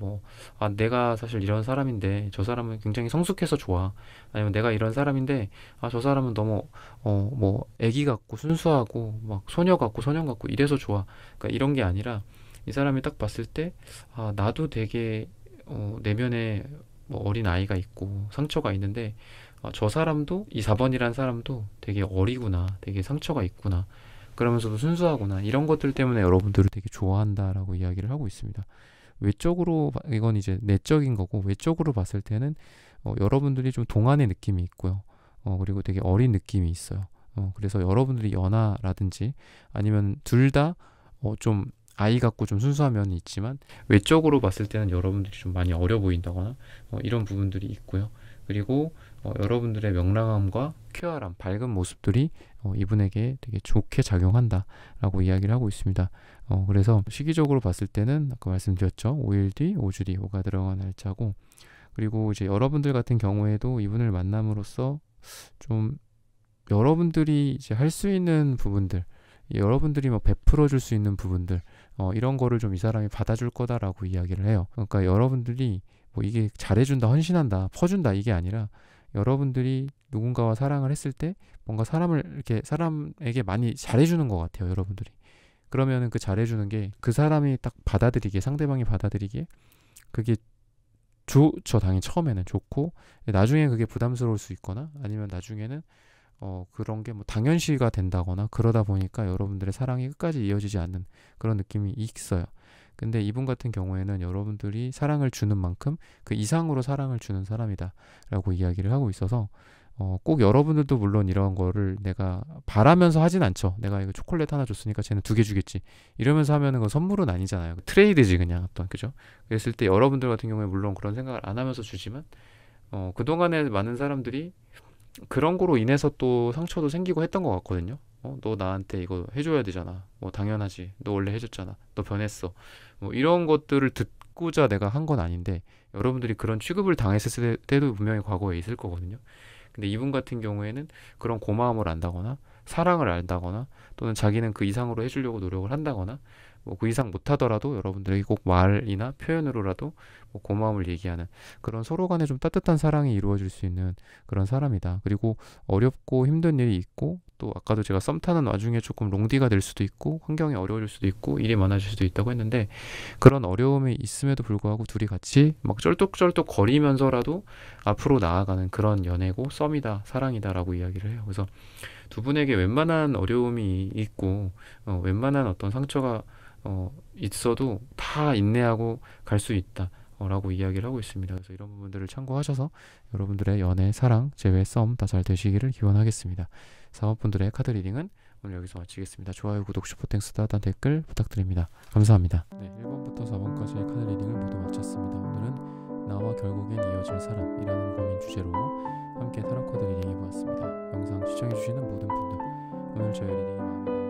A: 내가 사실 이런 사람인데 저 사람은 굉장히 성숙해서 좋아. 아니면 내가 이런 사람인데 저 사람은 너무 애기 같고 순수하고 막 소녀 같고 소년 같고 이래서 좋아. 그러니까 이런 게 아니라 이 사람이 딱 봤을 때 나도 되게 내면에 어린 아이가 있고 상처가 있는데 저 사람도, 이 4번이라는 사람도 되게 어리구나, 되게 상처가 있구나, 그러면서도 순수하구나, 이런 것들 때문에 여러분들을 되게 좋아한다라고 이야기를 하고 있습니다. 외적으로 이건 이제 내적인 거고, 외적으로 봤을 때는 여러분들이 좀 동안의 느낌이 있고요. 그리고 되게 어린 느낌이 있어요. 그래서 여러분들이 연하라든지 아니면 둘 다 좀 아이 같고 좀 순수한 면이 있지만 외적으로 봤을 때는 여러분들이 좀 많이 어려 보인다거나 이런 부분들이 있고요. 그리고 여러분들의 명랑함과 쾌활함, 밝은 모습들이 이분에게 되게 좋게 작용한다라고 이야기를 하고 있습니다. 그래서 시기적으로 봤을 때는 아까 말씀드렸죠. 5일 뒤, 5주 뒤, 5가 들어간 날짜고, 그리고 이제 여러분들 같은 경우에도 이분을 만남으로써 좀 여러분들이 이제 할 수 있는 부분들, 여러분들이 뭐 베풀어 줄 수 있는 부분들, 이런 거를 좀 이 사람이 받아줄 거다라고 이야기를 해요. 그러니까 여러분들이 뭐 이게 잘해준다, 헌신한다, 퍼준다 이게 아니라 여러분들이 누군가와 사랑을 했을 때 뭔가 사람을 이렇게 사람에게 많이 잘해주는 것 같아요, 여러분들이. 그러면은 그 잘해주는 게 그 사람이 딱 받아들이기에, 상대방이 받아들이기에 그게 좋죠. 당연히 처음에는 좋고, 나중에 그게 부담스러울 수 있거나 아니면 나중에는 그런 게 뭐 당연시가 된다거나 그러다 보니까 여러분들의 사랑이 끝까지 이어지지 않는 그런 느낌이 있어요. 근데 이분 같은 경우에는 여러분들이 사랑을 주는 만큼 그 이상으로 사랑을 주는 사람이다 라고 이야기를 하고 있어서 꼭 여러분들도 물론 이런 거를 내가 바라면서 하진 않죠. 내가 이거 초콜릿 하나 줬으니까 쟤는 2개 주겠지 이러면서 하면은 그건 선물은 아니잖아요. 트레이드지 그냥 어떤, 그죠? 그랬을 때 여러분들 같은 경우에 물론 그런 생각을 안 하면서 주지만 그동안에 많은 사람들이 그런 거로 인해서 또 상처도 생기고 했던 것 같거든요. 너 나한테 이거 해줘야 되잖아. 뭐 당연하지. 너 원래 해줬잖아. 너 변했어. 뭐 이런 것들을 듣고자 내가 한 건 아닌데 여러분들이 그런 취급을 당했을 때도 분명히 과거에 있을 거거든요. 근데 이분 같은 경우에는 그런 고마움을 안다거나 사랑을 안다거나 또는 자기는 그 이상으로 해주려고 노력을 한다거나 뭐 그 이상 못하더라도 여러분들에게 꼭 말이나 표현으로라도 뭐 고마움을 얘기하는 그런 서로 간에 좀 따뜻한 사랑이 이루어질 수 있는 그런 사람이다. 그리고 어렵고 힘든 일이 있고 또 아까도 제가 썸 타는 와중에 조금 롱디가 될 수도 있고 환경이 어려워질 수도 있고 일이 많아질 수도 있다고 했는데 그런 어려움이 있음에도 불구하고 둘이 같이 막 쩔뚝쩔뚝 거리면서라도 앞으로 나아가는 그런 연애고 썸이다, 사랑이다라고 이야기를 해요. 그래서 두 분에게 웬만한 어려움이 있고 웬만한 어떤 상처가 있어도 다 인내하고 갈 수 있다 라고 이야기를 하고 있습니다. 그래서 이런 부분들을 참고하셔서 여러분들의 연애, 사랑, 재회, 썸 다 잘 되시기를 기원하겠습니다. 사업분들의 카드 리딩은 오늘 여기서 마치겠습니다. 좋아요, 구독, 슈퍼땡스, 따뜻한 댓글 부탁드립니다. 감사합니다. 네, 1번부터 4번까지의 카드 리딩을 모두 마쳤습니다. 오늘은 나와 결국엔 이어질 사람이라는 고민 주제로 함께 타로 카드 리딩 해보았습니다. 영상 시청해주시는 모든 분들 오늘 저의 리딩이 마음에